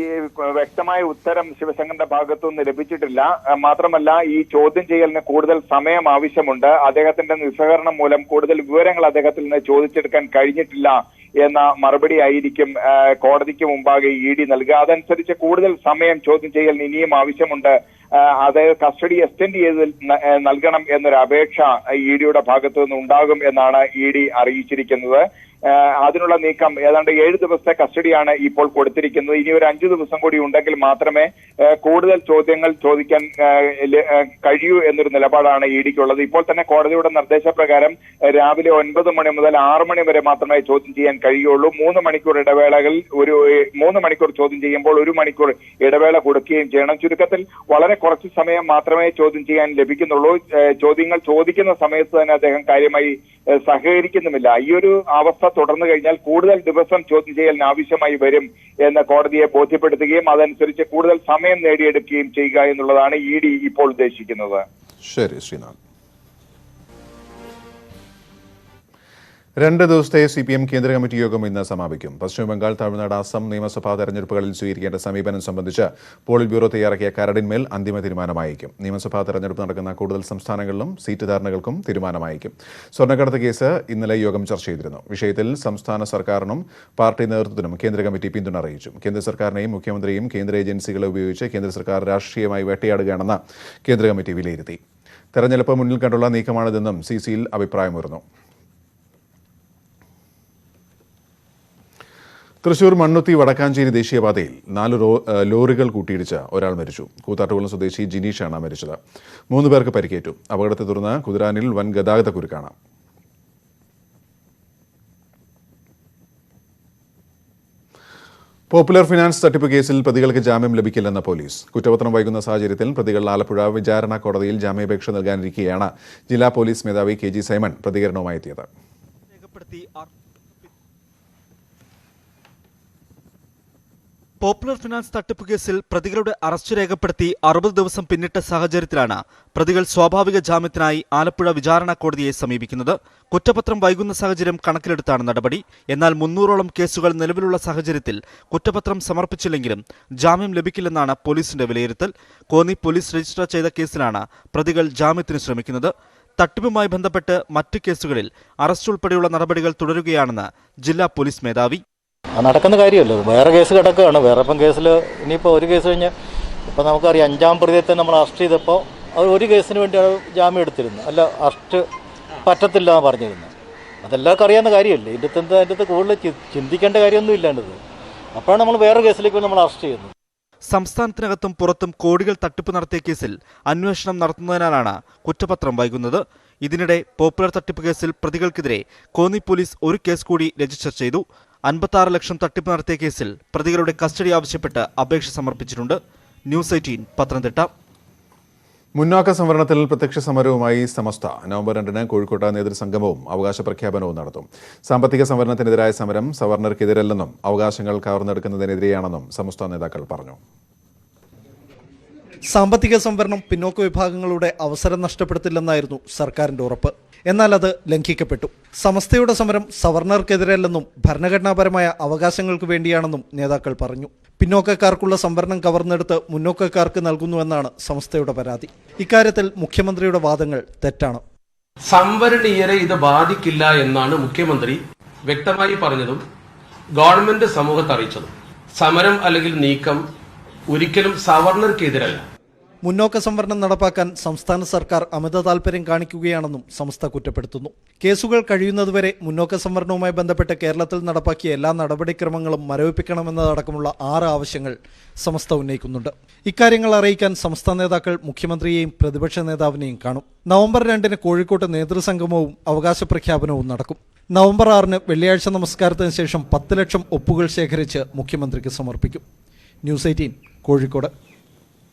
വ്യക്തമായ ഉത്തരം ശിവശങ്കറിന്റെ ഭാഗത്തുനിന്ന് ലഭിച്ചിട്ടില്ല. മാത്രമല്ല, ഈ ചോദ്യം ചെയ്യലിന് കൂടുതൽ സമയം ആവശ്യമുണ്ട്. അദ്ദേഹത്തിന്റെ നിസ്സഹകരണം മൂലം കൂടുതൽ വിവരങ്ങൾ അദ്ദേഹത്തിൽ നിന്ന് ചോദിച്ചെടുക്കാൻ കഴിഞ്ഞിട്ടില്ല എന്ന മറുപടി ആയിരിക്കും കോടതിക്ക് മുമ്പാകെ ED നൽകുക. അതനുസരിച്ച് കൂടുതൽ സമയം ചോദ്യം ചെയ്യലിന് ഇനിയും ആവശ്യമുണ്ട്. അത് കസ്റ്റഡി എക്സ്റ്റെൻഡ് ചെയ്ത് നൽകണം എന്നൊരു അപേക്ഷ EDയുടെ ഭാഗത്തു നിന്ന് ഉണ്ടാകും എന്നാണ് ED അറിയിച്ചിരിക്കുന്നത്. അതിനുള്ള നീക്കം ഏതാണ്ട് 7 ദിവസത്തെ കസ്റ്റഡിയാണ് ഇപ്പോൾ കൊടുത്തിരിക്കുന്നത്. ഇനി ഒരു 5 ദിവസം കൂടി ഉണ്ടെങ്കിൽ മാത്രമേ കൂടുതൽ ചോദ്യങ്ങൾ ചോദിക്കാൻ കഴിയൂ എന്നൊരു നിലപാടാണ് EDക്കുള്ളത്. ഇപ്പോൾ തന്നെ കോടതിയുടെ നിർദ്ദേശപ്രകാരം രാവിലെ 9 മണി മുതൽ 6 മണി വരെ മാത്രമേ ചോദ്യം ചെയ്യാൻ കഴിയുള്ളൂ. 3 മണിക്കൂർ ഇടവേളകൾ 3 മണിക്കൂർ ചോദ്യം ചെയ്യുമ്പോൾ 1 മണിക്കൂർ ഇടവേള കൊടുക്കുകയും ചെയ്യണം. ചുരുക്കത്തിൽ വളരെ കുറച്ച് സമയം മാത്രമേ ചോദ്യം ചെയ്യാൻ ലഭിക്കുന്നുള്ളൂ. ചോദ്യങ്ങൾ ചോദിക്കുന്ന സമയത്ത് തന്നെ അദ്ദേഹം കാര്യമായി സഹകരിക്കുന്നുമില്ല. ഈ ഒരു അവസ്ഥ തുടർന്നു കഴിഞ്ഞാൽ കൂടുതൽ ദിവസം ചോദ്യം ചെയ്യലിന് ആവശ്യമായി വരും എന്ന് കോടതിയെ ബോധ്യപ്പെടുത്തുകയും അതനുസരിച്ച് കൂടുതൽ സമയം നേടിയെടുക്കുകയും ചെയ്യുക എന്നുള്ളതാണ് ED ഇപ്പോൾ ഉദ്ദേശിക്കുന്നത്. ശരി ശ്രീനാഥ്. 2 ദിവസത്തെ CPM കേന്ദ്ര കമ്മിറ്റി യോഗം ഇന്ന് സമാപിക്കും. പശ്ചിമബംഗാൾ, തമിഴ്നാട്, അസം നിയമസഭാ തെരഞ്ഞെടുപ്പുകളിൽ സ്വീകരിക്കേണ്ട സമീപനം സംബന്ധിച്ച് പോളിറ്റ് ബ്യൂറോ തയ്യാറാക്കിയ കരടിന്മേൽ അന്തിമ തീരുമാനമായിരിക്കും. നിയമസഭാ തെരഞ്ഞെടുപ്പ് നടക്കുന്ന കൂടുതൽ സംസ്ഥാനങ്ങളിലും സീറ്റ് ധാരണകൾക്കും തീരുമാനമായിരിക്കും. സ്വർണ്ണക്കടത്ത് കേസ് ഇന്നലെ യോഗം ചർച്ച ചെയ്തിരുന്നു. വിഷയത്തിൽ സംസ്ഥാന സർക്കാരിനും പാർട്ടി നേതൃത്വത്തിനും കേന്ദ്ര കമ്മിറ്റി പിന്തുണ അറിയിച്ചു. കേന്ദ്ര സർക്കാരിനെയും മുഖ്യമന്ത്രിയും കേന്ദ്ര ഏജൻസികളെ ഉപയോഗിച്ച് കേന്ദ്ര സർക്കാർ രാഷ്ട്രീയമായി വേട്ടയാടുകയാണെന്ന് കേന്ദ്ര കമ്മിറ്റി വിലയിരുത്തി. തെരഞ്ഞെടുപ്പ് മുന്നിൽ കണ്ടുള്ള നീക്കമാണിതെന്നും CCയിൽ അഭിപ്രായമുയർന്നു. തൃശൂർ മണ്ണുത്തി വടക്കാഞ്ചേരി ദേശീയപാതയിൽ 4 ലോറികൾ കൂട്ടിയിടിച്ച് ഒരാൾ മരിച്ചു. കൂത്താട്ടുകുളം സ്വദേശി ജിനീഷാണ് മരിച്ചത്. 3 പേർക്ക് പരിക്കേറ്റു. അപകടത്തെ തുടർന്ന് കുതിരാനിൽ വൻ ഗതാഗത കുരുക്കാണ്. പോപ്പുലർ ഫിനാൻസ് തട്ടിപ്പ് കേസിൽ പ്രതികൾക്ക് ജാമ്യം ലഭിക്കില്ലെന്ന് പോലീസ്. കുറ്റപത്രം വൈകുന്ന സാഹചര്യത്തിൽ പ്രതികൾ ആലപ്പുഴ വിചാരണ കോടതിയിൽ ജാമ്യാപേക്ഷ നൽകാനിരിക്കെയാണ് ജില്ലാ പോലീസ് മേധാവി KG സൈമൺ പ്രതികരണവുമായി എത്തിയത്. പോപ്പുലർ ഫിനാൻസ് തട്ടിപ്പ് കേസിൽ പ്രതികളുടെ അറസ്റ്റ് രേഖപ്പെടുത്തി 60 ദിവസം പിന്നിട്ട സാഹചര്യത്തിലാണ് പ്രതികൾ സ്വാഭാവിക ജാമ്യത്തിനായി ആലപ്പുഴ വിചാരണ കോടതിയെ സമീപിക്കുന്നത്. കുറ്റപത്രം വൈകുന്ന സാഹചര്യം കണക്കിലെടുത്താണ് നടപടി. എന്നാൽ 300ഓളം കേസുകൾ നിലവിലുള്ള സാഹചര്യത്തിൽ കുറ്റപത്രം സമർപ്പിച്ചില്ലെങ്കിലും ജാമ്യം ലഭിക്കില്ലെന്നാണ് പോലീസിന്റെ വിലയിരുത്തൽ. കോന്നി പോലീസ് രജിസ്റ്റർ ചെയ്ത കേസിലാണ് പ്രതികൾ ജാമ്യത്തിന് ശ്രമിക്കുന്നത്. തട്ടിപ്പുമായി ബന്ധപ്പെട്ട് മറ്റ് കേസുകളിൽ അറസ്റ്റ് ഉൾപ്പെടെയുള്ള നടപടികൾ തുടരുകയാണെന്ന് ജില്ലാ പോലീസ് മേധാവി. നടക്കുന്ന കാര്യമല്ലോ, വേറെ കേസ് കിടക്കുകയാണ്. വേറെ ഇപ്പം കേസിൽ ഇനിയിപ്പോൾ ഒരു കേസ് കഴിഞ്ഞ് ഇപ്പം നമുക്കറിയാം 5ാം പ്രതിയത്തെ നമ്മൾ അറസ്റ്റ് ചെയ്തപ്പോൾ അവർ ഒരു കേസിന് വേണ്ടി ജാമ്യം എടുത്തിരുന്നു. അല്ല, അറസ്റ്റ് പറ്റത്തില്ല എന്ന് പറഞ്ഞിരുന്നു. അതെല്ലാവർക്കും അറിയാവുന്ന കാര്യമല്ലേ. അതിൻ്റെ അകത്ത് കൂടുതൽ ചിന്തിക്കേണ്ട കാര്യമൊന്നും ഇല്ലാണ്ടത്. അപ്പോഴാണ് നമ്മൾ വേറെ കേസിലേക്ക് നമ്മൾ അറസ്റ്റ് ചെയ്യുന്നത്. സംസ്ഥാനത്തിനകത്തും പുറത്തും കോടികൾ തട്ടിപ്പ് നടത്തിയ കേസിൽ അന്വേഷണം നടത്തുന്നതിനാലാണ് കുറ്റപത്രം വൈകുന്നത്. ഇതിനിടെ പോപ്പുലർ തട്ടിപ്പ് കേസിൽ പ്രതികൾക്കെതിരെ കോന്നി പോലീസ് ഒരു കേസ് കൂടി രജിസ്റ്റർ ചെയ്തു. 56 ലക്ഷം തട്ടിപ്പ് നടത്തിയ കേസിൽ പ്രതികളുടെ കസ്റ്റഡി ആവശ്യപ്പെട്ട് അപേക്ഷ സമർപ്പിച്ചിട്ടുണ്ട്. ന്യൂസ് 18 പത്തനംതിട്ട. മുന്നാക്ക സംവരണത്തിൽ പ്രത്യക്ഷ സമരവുമായി സമസ്ത നവംബർ 2-ന് കോഴിക്കോട്ട് നേതൃസംഗമവും അവകാശ പ്രഖ്യാപനവും നടത്തും. സാമ്പത്തിക സംവരണത്തിനെതിരായ സമരം സവർണർക്കെതിരല്ലെന്നും അവകാശങ്ങൾ കവർന്നെടുക്കുന്നതിനെതിരെയാണെന്നും സമസ്ത നേതാക്കൾ പറഞ്ഞു. സാമ്പത്തിക സംവരണം പിന്നോക്ക വിഭാഗങ്ങളുടെ അവസരം നഷ്ടപ്പെടുത്തില്ലെന്നായിരുന്നു സർക്കാരിന്റെ ഉറപ്പ്. എന്നാൽ അത് ലംഘിക്കപ്പെട്ടു. സമസ്തയുടെ സമരം സവർണർക്കെതിരല്ലെന്നും ഭരണഘടനാപരമായ അവകാശങ്ങൾക്ക് വേണ്ടിയാണെന്നും നേതാക്കൾ പറഞ്ഞു. പിന്നോക്കക്കാർക്കുള്ള സംവരണം കവർന്നെടുത്ത് മുന്നോക്കക്കാർക്ക് നൽകുന്നുവെന്നാണ് സമസ്തയുടെ പരാതി. ഇക്കാര്യത്തിൽ മുഖ്യമന്ത്രിയുടെ വാദങ്ങൾ തെറ്റാണ്. സംവരണീയരെ ഇത് ബാധിക്കില്ല എന്നാണ് മുഖ്യമന്ത്രി വ്യക്തമായി പറഞ്ഞതും ഗവൺമെന്റ് സമൂഹത്തെ അറിയിച്ചതും. സമരം അല്ലെങ്കിൽ നീക്കം ഒരിക്കലും സവർണർക്കെതിരല്ല. മുന്നോക്ക സംവരണം നടപ്പാക്കാൻ സംസ്ഥാന സർക്കാർ അമിത താൽപര്യം കാണിക്കുകയാണെന്നും സമസ്ത കുറ്റപ്പെടുത്തുന്നു. കേസുകൾ കഴിയുന്നതുവരെ മുന്നോക്ക സംവരണവുമായി ബന്ധപ്പെട്ട് കേരളത്തിൽ നടപ്പാക്കിയ എല്ലാ നടപടിക്രമങ്ങളും മരവിപ്പിക്കണമെന്നതടക്കമുള്ള 6 ആവശ്യങ്ങൾ സമസ്ത ഉന്നയിക്കുന്നുണ്ട്. ഇക്കാര്യങ്ങൾ അറിയിക്കാൻ സംസ്ഥാന നേതാക്കൾ മുഖ്യമന്ത്രിയെയും പ്രതിപക്ഷ നേതാവിനെയും കാണും. നവംബർ 2-ന് കോഴിക്കോട്ട് നേതൃസംഗമവും അവകാശ പ്രഖ്യാപനവും നടക്കും. നവംബർ 6-ന് വെള്ളിയാഴ്ച നമസ്കാരത്തിന് ശേഷം 10 ലക്ഷം ഒപ്പുകൾ ശേഖരിച്ച് മുഖ്യമന്ത്രിക്ക് സമർപ്പിക്കും. ന്യൂസ് 18 കോഴിക്കോട്.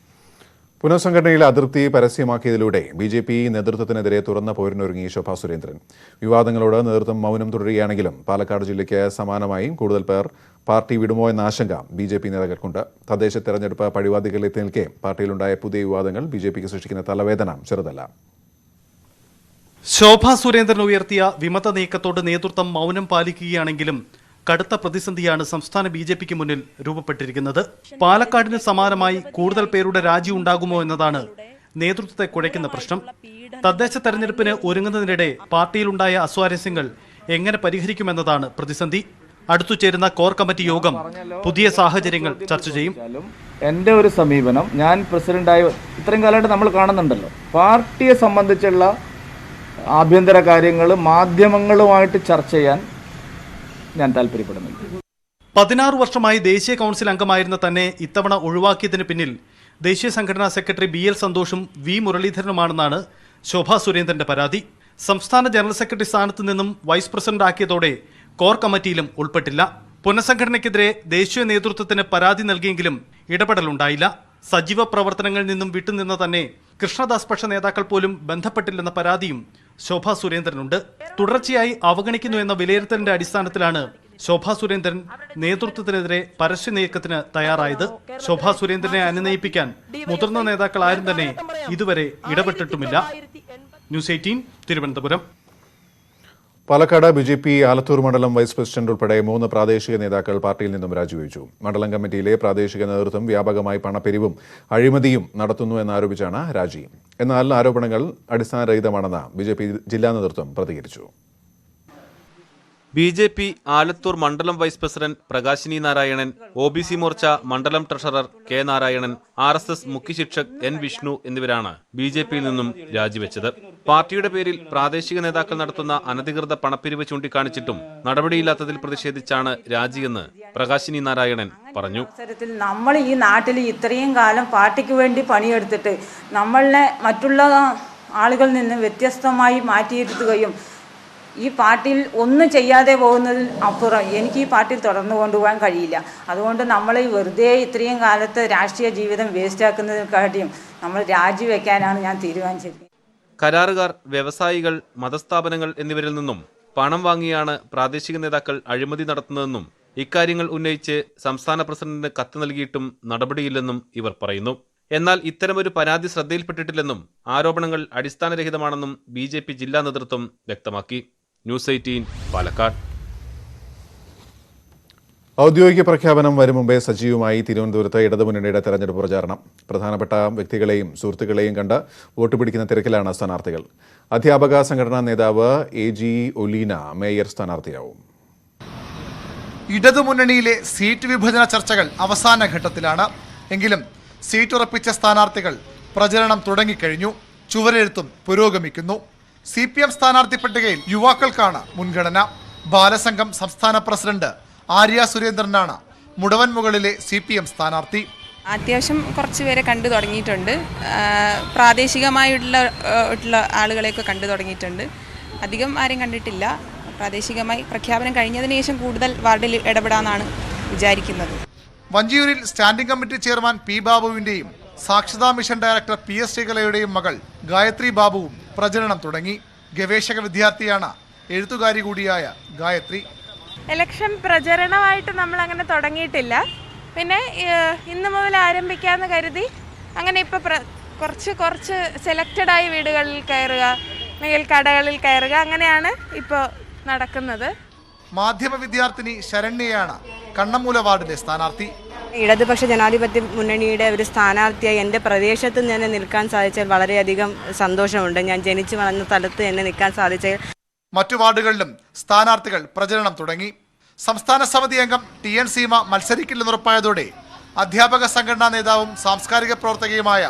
പുനഃസംഘടനയിലെ അതൃപ്തി പരസ്യമാക്കിയതിലൂടെ BJP നേതൃത്വത്തിനെതിരെ തുറന്ന പോരിനൊരുങ്ങി ശോഭാ സുരേന്ദ്രൻ. വിവാദങ്ങളോട് നേതൃത്വം മൗനം തുടരുകയാണെങ്കിലും പാലക്കാട് ജില്ലയ്ക്ക് സമാനമായി കൂടുതൽ പേർ പാർട്ടി വിടുമോ എന്ന ആശങ്ക BJP നേതാക്കൾക്കുണ്ട്. തദ്ദേശ തെരഞ്ഞെടുപ്പ് പടിവാദികളിലെത്തി നിൽക്കെ പാർട്ടിയിലുണ്ടായ പുതിയ വിവാദങ്ങൾ BJPക്ക് സൃഷ്ടിക്കുന്ന തലവേദന ചെറുതല്ല. ശോഭാ സുരേന്ദ്രൻ ഉയർത്തിയ വിമത നീക്കത്തോട് നേതൃത്വം മൗനം പാലിക്കുകയാണെങ്കിലും കടുത്ത പ്രതിസന്ധിയാണ് സംസ്ഥാന BJPക്ക് മുന്നിൽ രൂപപ്പെട്ടിരിക്കുന്നത്. പാലക്കാടിന് സമാനമായി കൂടുതൽ പേരുടെ രാജി ഉണ്ടാകുമോ എന്നതാണ് നേതൃത്വത്തെ കുഴയ്ക്കുന്ന പ്രശ്നം. തദ്ദേശ തെരഞ്ഞെടുപ്പിന് ഒരുങ്ങുന്നതിനിടെ പാർട്ടിയിലുണ്ടായ അസ്വാരസ്യങ്ങൾ എങ്ങനെ പരിഹരിക്കുമെന്നതാണ് പ്രതിസന്ധി. അടുത്തു ചേരുന്ന കോർ കമ്മിറ്റി യോഗം പുതിയ സാഹചര്യങ്ങൾ ചർച്ച ചെയ്യും. എൻ്റെ ഒരു സമീപനം, ഞാൻ പ്രസിഡന്റായി ഇത്രയും കാലമായിട്ട് നമ്മൾ കാണുന്നുണ്ടല്ലോ, പാർട്ടിയെ സംബന്ധിച്ചുള്ള ആഭ്യന്തര കാര്യങ്ങൾ മാധ്യമങ്ങളുമായിട്ട് ചർച്ച ചെയ്യാൻ ഞാൻ താല്പര്യപ്പെടുന്നില്ല. 16 വർഷമായി ദേശീയ കൗൺസിൽ അംഗമായിരുന്ന തന്നെ ഇത്തവണ ഒഴിവാക്കിയതിന് പിന്നിൽ ദേശീയ സംഘടനാ സെക്രട്ടറി BL സന്തോഷും V മുരളീധരനുമാണെന്നാണ് ശോഭാ സുരേന്ദ്രന്റെ പരാതി. സംസ്ഥാന ജനറൽ സെക്രട്ടറി സ്ഥാനത്ത് നിന്നും വൈസ് പ്രസിഡന്റ് ആക്കിയതോടെ കോർ കമ്മിറ്റിയിലും ഉൾപ്പെട്ടില്ല. പുനഃസംഘടനയ്ക്കെതിരെ ദേശീയ നേതൃത്വത്തിന് പരാതി നൽകിയെങ്കിലും ഇടപെടലുണ്ടായില്ല. സജീവ പ്രവർത്തനങ്ങളിൽ നിന്നും വിട്ടുനിന്ന തന്നെ കൃഷ്ണദാസ് പക്ഷ നേതാക്കൾ പോലും ബന്ധപ്പെട്ടില്ലെന്ന പരാതിയും ശോഭാ സുരേന്ദ്രനുണ്ട്. തുടർച്ചയായി അവഗണിക്കുന്നു എന്ന വിലയിരുത്തലിന്റെ അടിസ്ഥാനത്തിലാണ് ശോഭാ സുരേന്ദ്രൻ നേതൃത്വത്തിനെതിരെ പരസ്യ നീക്കത്തിന് തയ്യാറായത്. ശോഭാ സുരേന്ദ്രനെ അനുനയിപ്പിക്കാൻ മുതിർന്ന നേതാക്കൾ ആരും തന്നെ ഇതുവരെ ഇടപെട്ടിട്ടുമില്ല. ന്യൂസ് 18 തിരുവനന്തപുരം. പാലക്കാട് BJP ആലത്തൂർ മണ്ഡലം വൈസ് പ്രസിഡന്റ് ഉൾപ്പെടെ 3 പ്രാദേശിക നേതാക്കൾ പാർട്ടിയിൽ നിന്നും രാജിവെച്ചു. മണ്ഡലം കമ്മിറ്റിയിലെ പ്രാദേശിക നേതൃത്വം വ്യാപകമായി പണപ്പിരിവും അഴിമതിയും നടത്തുന്നു എന്നാരോപിച്ചാണ് രാജി. എന്നാൽ ആരോപണങ്ങൾ അടിസ്ഥാനരഹിതമാണെന്ന് BJP ജില്ലാ നേതൃത്വം പ്രതികരിച്ചു. BJP ആലത്തൂർ മണ്ഡലം vice president Prakashini Narayanan, OBC Morcha മണ്ഡലം ട്രഷറർ K നാരായണൻ, RSS മുഖ്യ ശിക്ഷക് N വിഷ്ണു എന്നിവരാണ് BJPയിൽ നിന്നും രാജിവെച്ചത്. പാർട്ടിയുടെ പേരിൽ പ്രാദേശിക നേതാക്കൾ നടത്തുന്ന അനധികൃത പണപ്പിരിവ് ചൂണ്ടിക്കാണിച്ചിട്ടും നടപടിയില്ലാത്തതിൽ പ്രതിഷേധിച്ചാണ് രാജിയെന്ന് പ്രകാശിനി നാരായണൻ പറഞ്ഞു. നമ്മൾ ഈ നാട്ടിൽ ഇത്രയും കാലം പാർട്ടിക്ക് വേണ്ടി പണിയെടുത്തിട്ട് നമ്മളെ മറ്റുള്ള ആളുകളിൽ നിന്ന് വ്യത്യസ്തമായി മാറ്റിയിരുത്തുകയും ഈ പാർട്ടിയിൽ ഒന്നും ചെയ്യാതെ പോകുന്നതിൽ അപ്പുറം എനിക്ക് ഈ പാർട്ടിയിൽ തുടർന്നു കൊണ്ടുപോകാൻ കഴിയില്ല. അതുകൊണ്ട് നമ്മൾ വെറുതെ ഇത്രയും കാലത്തെ രാഷ്ട്രീയ ജീവിതം വേസ്റ്റാക്കുന്നതിനെക്കാട്ടിയും നമ്മൾ രാജിവെക്കാനാണ് ഞാൻ തീരുമാനിച്ചത്. കരാറുകാർ, വ്യവസായികൾ, മതസ്ഥാപനങ്ങൾ എന്നിവരിൽ നിന്നും പണം വാങ്ങിയാണ് പ്രാദേശിക നേതാക്കൾ അഴിമതി നടത്തുന്നതെന്നും ഇക്കാര്യങ്ങൾ ഉന്നയിച്ച് സംസ്ഥാന പ്രസിഡന്റിന് കത്ത് നൽകിയിട്ടും നടപടിയില്ലെന്നും ഇവർ പറയുന്നു. എന്നാൽ ഇത്തരമൊരു പരാതി ശ്രദ്ധയിൽപ്പെട്ടിട്ടില്ലെന്നും ആരോപണങ്ങൾ അടിസ്ഥാനരഹിതമാണെന്നും BJP ജില്ലാ നേതൃത്വം വ്യക്തമാക്കി. ന്യൂസ് 18 പാലക്കാട്. ഔദ്യോഗിക പ്രഖ്യാപനം വരും മുമ്പേ സജീവമായി തിരുവനന്തപുരത്ത് ഇടതുമുന്നണിയുടെ തെരഞ്ഞെടുപ്പ് പ്രചാരണം. പ്രധാനപ്പെട്ട വ്യക്തികളെയും സുഹൃത്തുക്കളെയും കണ്ട് വോട്ട് പിടിക്കുന്ന തിരക്കിലാണ് സ്ഥാനാർത്ഥികൾ. അധ്യാപക സംഘടനാ നേതാവ് AG ഒലീന മേയർ സ്ഥാനാർത്ഥിയാവും. ഇടതുമുന്നണിയിലെ സീറ്റ് വിഭജന ചർച്ചകൾ അവസാന ഘട്ടത്തിലാണ്. എങ്കിലും സീറ്റ് ഉറപ്പിച്ച സ്ഥാനാർത്ഥികൾ പ്രചരണം തുടങ്ങിക്കഴിഞ്ഞു. ചുവരെഴുത്തും പുരോഗമിക്കുന്നു. CPM സ്ഥാനാർത്ഥി പട്ടികയിൽ യുവാക്കൾക്കാണ് മുൻഗണന. ബാലസംഘം സംസ്ഥാന പ്രസിഡന്റ് ആര്യ സുരേന്ദ്രനാണ് മുടവൻ മുകളിലെ CPM സ്ഥാനാർത്ഥി. അത്യാവശ്യം കുറച്ച് പേരെ കണ്ടു തുടങ്ങിയിട്ടുണ്ട്. പ്രാദേശികമായിട്ടുള്ള ആളുകളെയൊക്കെ കണ്ടു തുടങ്ങിയിട്ടുണ്ട്. അധികം ആരും കണ്ടിട്ടില്ല. പ്രാദേശികമായി പ്രഖ്യാപനം കഴിഞ്ഞതിന് ശേഷം കൂടുതൽ വാർഡിൽ ഇടപെടാമെന്നാണ് വിചാരിക്കുന്നത്. വഞ്ചിയൂരിൽ സ്റ്റാൻഡിംഗ് കമ്മിറ്റി ചെയർമാൻ P ബാബുവിന്റെയും സാക്ഷരതാ മിഷൻ ഡയറക്ടർ PS ശ്രീകലയുടെയും മകൾ ഗായത്രി ബാബുവും പ്രചരണം തുടങ്ങി. ഗവേഷക വിദ്യാർത്ഥിയാണ് എഴുത്തുകാരി കൂടിയായ ഗായത്രി. ഇലക്ഷൻ പ്രചരണമായിട്ട് നമ്മൾ അങ്ങനെ തുടങ്ങിയിട്ടില്ല. പിന്നെ ഇന്ന് മുതൽ ആരംഭിക്കാമെന്ന് കരുതി അങ്ങനെ ഇപ്പോൾ കുറച്ച് സെലക്റ്റഡായി വീടുകളിൽ കയറുക, അല്ലെങ്കിൽ കടകളിൽ കയറുക, അങ്ങനെയാണ് ഇപ്പോൾ നടക്കുന്നത്. മാധ്യമ വിദ്യാർത്ഥിനി ശരണ്യയാണ് കണ്ണമ്മൂല വാർഡിലെ സ്ഥാനാർത്ഥി. ഇടതുപക്ഷ ജനാധിപത്യ മുന്നണിയുടെ ഒരു സ്ഥാനാർത്ഥിയായി എൻ്റെ പ്രദേശത്ത് തന്നെ നിൽക്കാൻ സാധിച്ചാൽ വളരെയധികം സന്തോഷമുണ്ട്. ഞാൻ ജനിച്ചു വളർന്ന സ്ഥലത്ത് തന്നെ നിൽക്കാൻ സാധിച്ചാൽ. മറ്റു വാർഡുകളിലും സ്ഥാനാർത്ഥികൾ പ്രചരണം തുടങ്ങി. സംസ്ഥാന സമിതി അംഗം TN സീമ മത്സരിക്കില്ലെന്നുറപ്പായതോടെ അധ്യാപക സംഘടനാ നേതാവും സാംസ്കാരിക പ്രവർത്തകയുമായ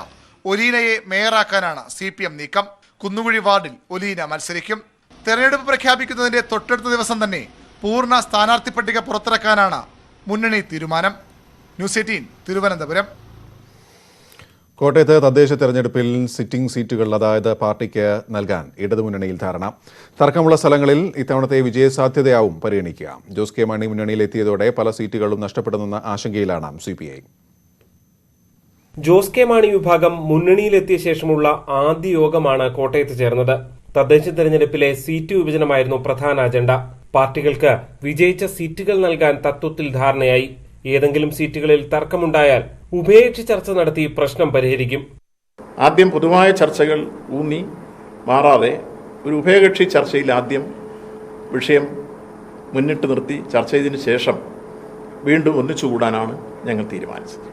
ഒലീനയെ മേയറാക്കാനാണ് CPM നീക്കം. കുന്നുകുഴി വാർഡിൽ ഒലീന മത്സരിക്കും. തെരഞ്ഞെടുപ്പ് പ്രഖ്യാപിക്കുന്നതിന്റെ തൊട്ടടുത്ത ദിവസം തന്നെ പൂർണ്ണ സ്ഥാനാർത്ഥി പട്ടിക പുറത്തിറക്കാനാണ് മുന്നണി തീരുമാനം. ന്യൂസ് 18 തിരുവനന്തപുരം. കോട്ടയത്ത് തദ്ദേശ തെരഞ്ഞെടുപ്പിൽ സിറ്റിംഗ് സീറ്റുകൾ അതായത് പാർട്ടിക്ക് നൽകാൻ ഇടതുമുന്നണിയിൽ ധാരണ. തർക്കമുള്ള സ്ഥലങ്ങളിൽ ഇത്തവണത്തെ വിജയസാധ്യതയാവും പരിഗണിക്കുക. ജോസ് കെ മാണി മുന്നണിയിലെത്തിയതോടെ പല സീറ്റുകളും നഷ്ടപ്പെടുമെന്ന ആശങ്കയിലാണ് CPI. ജോസ് കെ മാണി വിഭാഗം മുന്നണിയിലെത്തിയ ശേഷമുള്ള ആദ്യ യോഗമാണ് കോട്ടയത്ത് ചേർന്നത്. തദ്ദേശ തെരഞ്ഞെടുപ്പിലെ സീറ്റ് വിഭജനമായിരുന്നു പ്രധാന അജണ്ട. പാർട്ടികൾക്ക് വിജയിച്ച സീറ്റുകൾ നൽകാൻ തത്വത്തിൽ ധാരണയായി. ഏതെങ്കിലും സീറ്റുകളിൽ തർക്കമുണ്ടായാൽ ഉഭയകക്ഷി ചർച്ച നടത്തി പ്രശ്നം പരിഹരിക്കും. ആദ്യം പൊതുവായ ചർച്ചകൾ ഊന്നി മാറാതെ ഒരു ഉഭയകക്ഷി ചർച്ചയിൽ ആദ്യം വിഷയം മുന്നിട്ട് നിർത്തി ചർച്ച ചെയ്തതിന് ശേഷം വീണ്ടും ഒന്നിച്ചുകൂടാനാണ് ഞങ്ങൾ തീരുമാനിച്ചത്.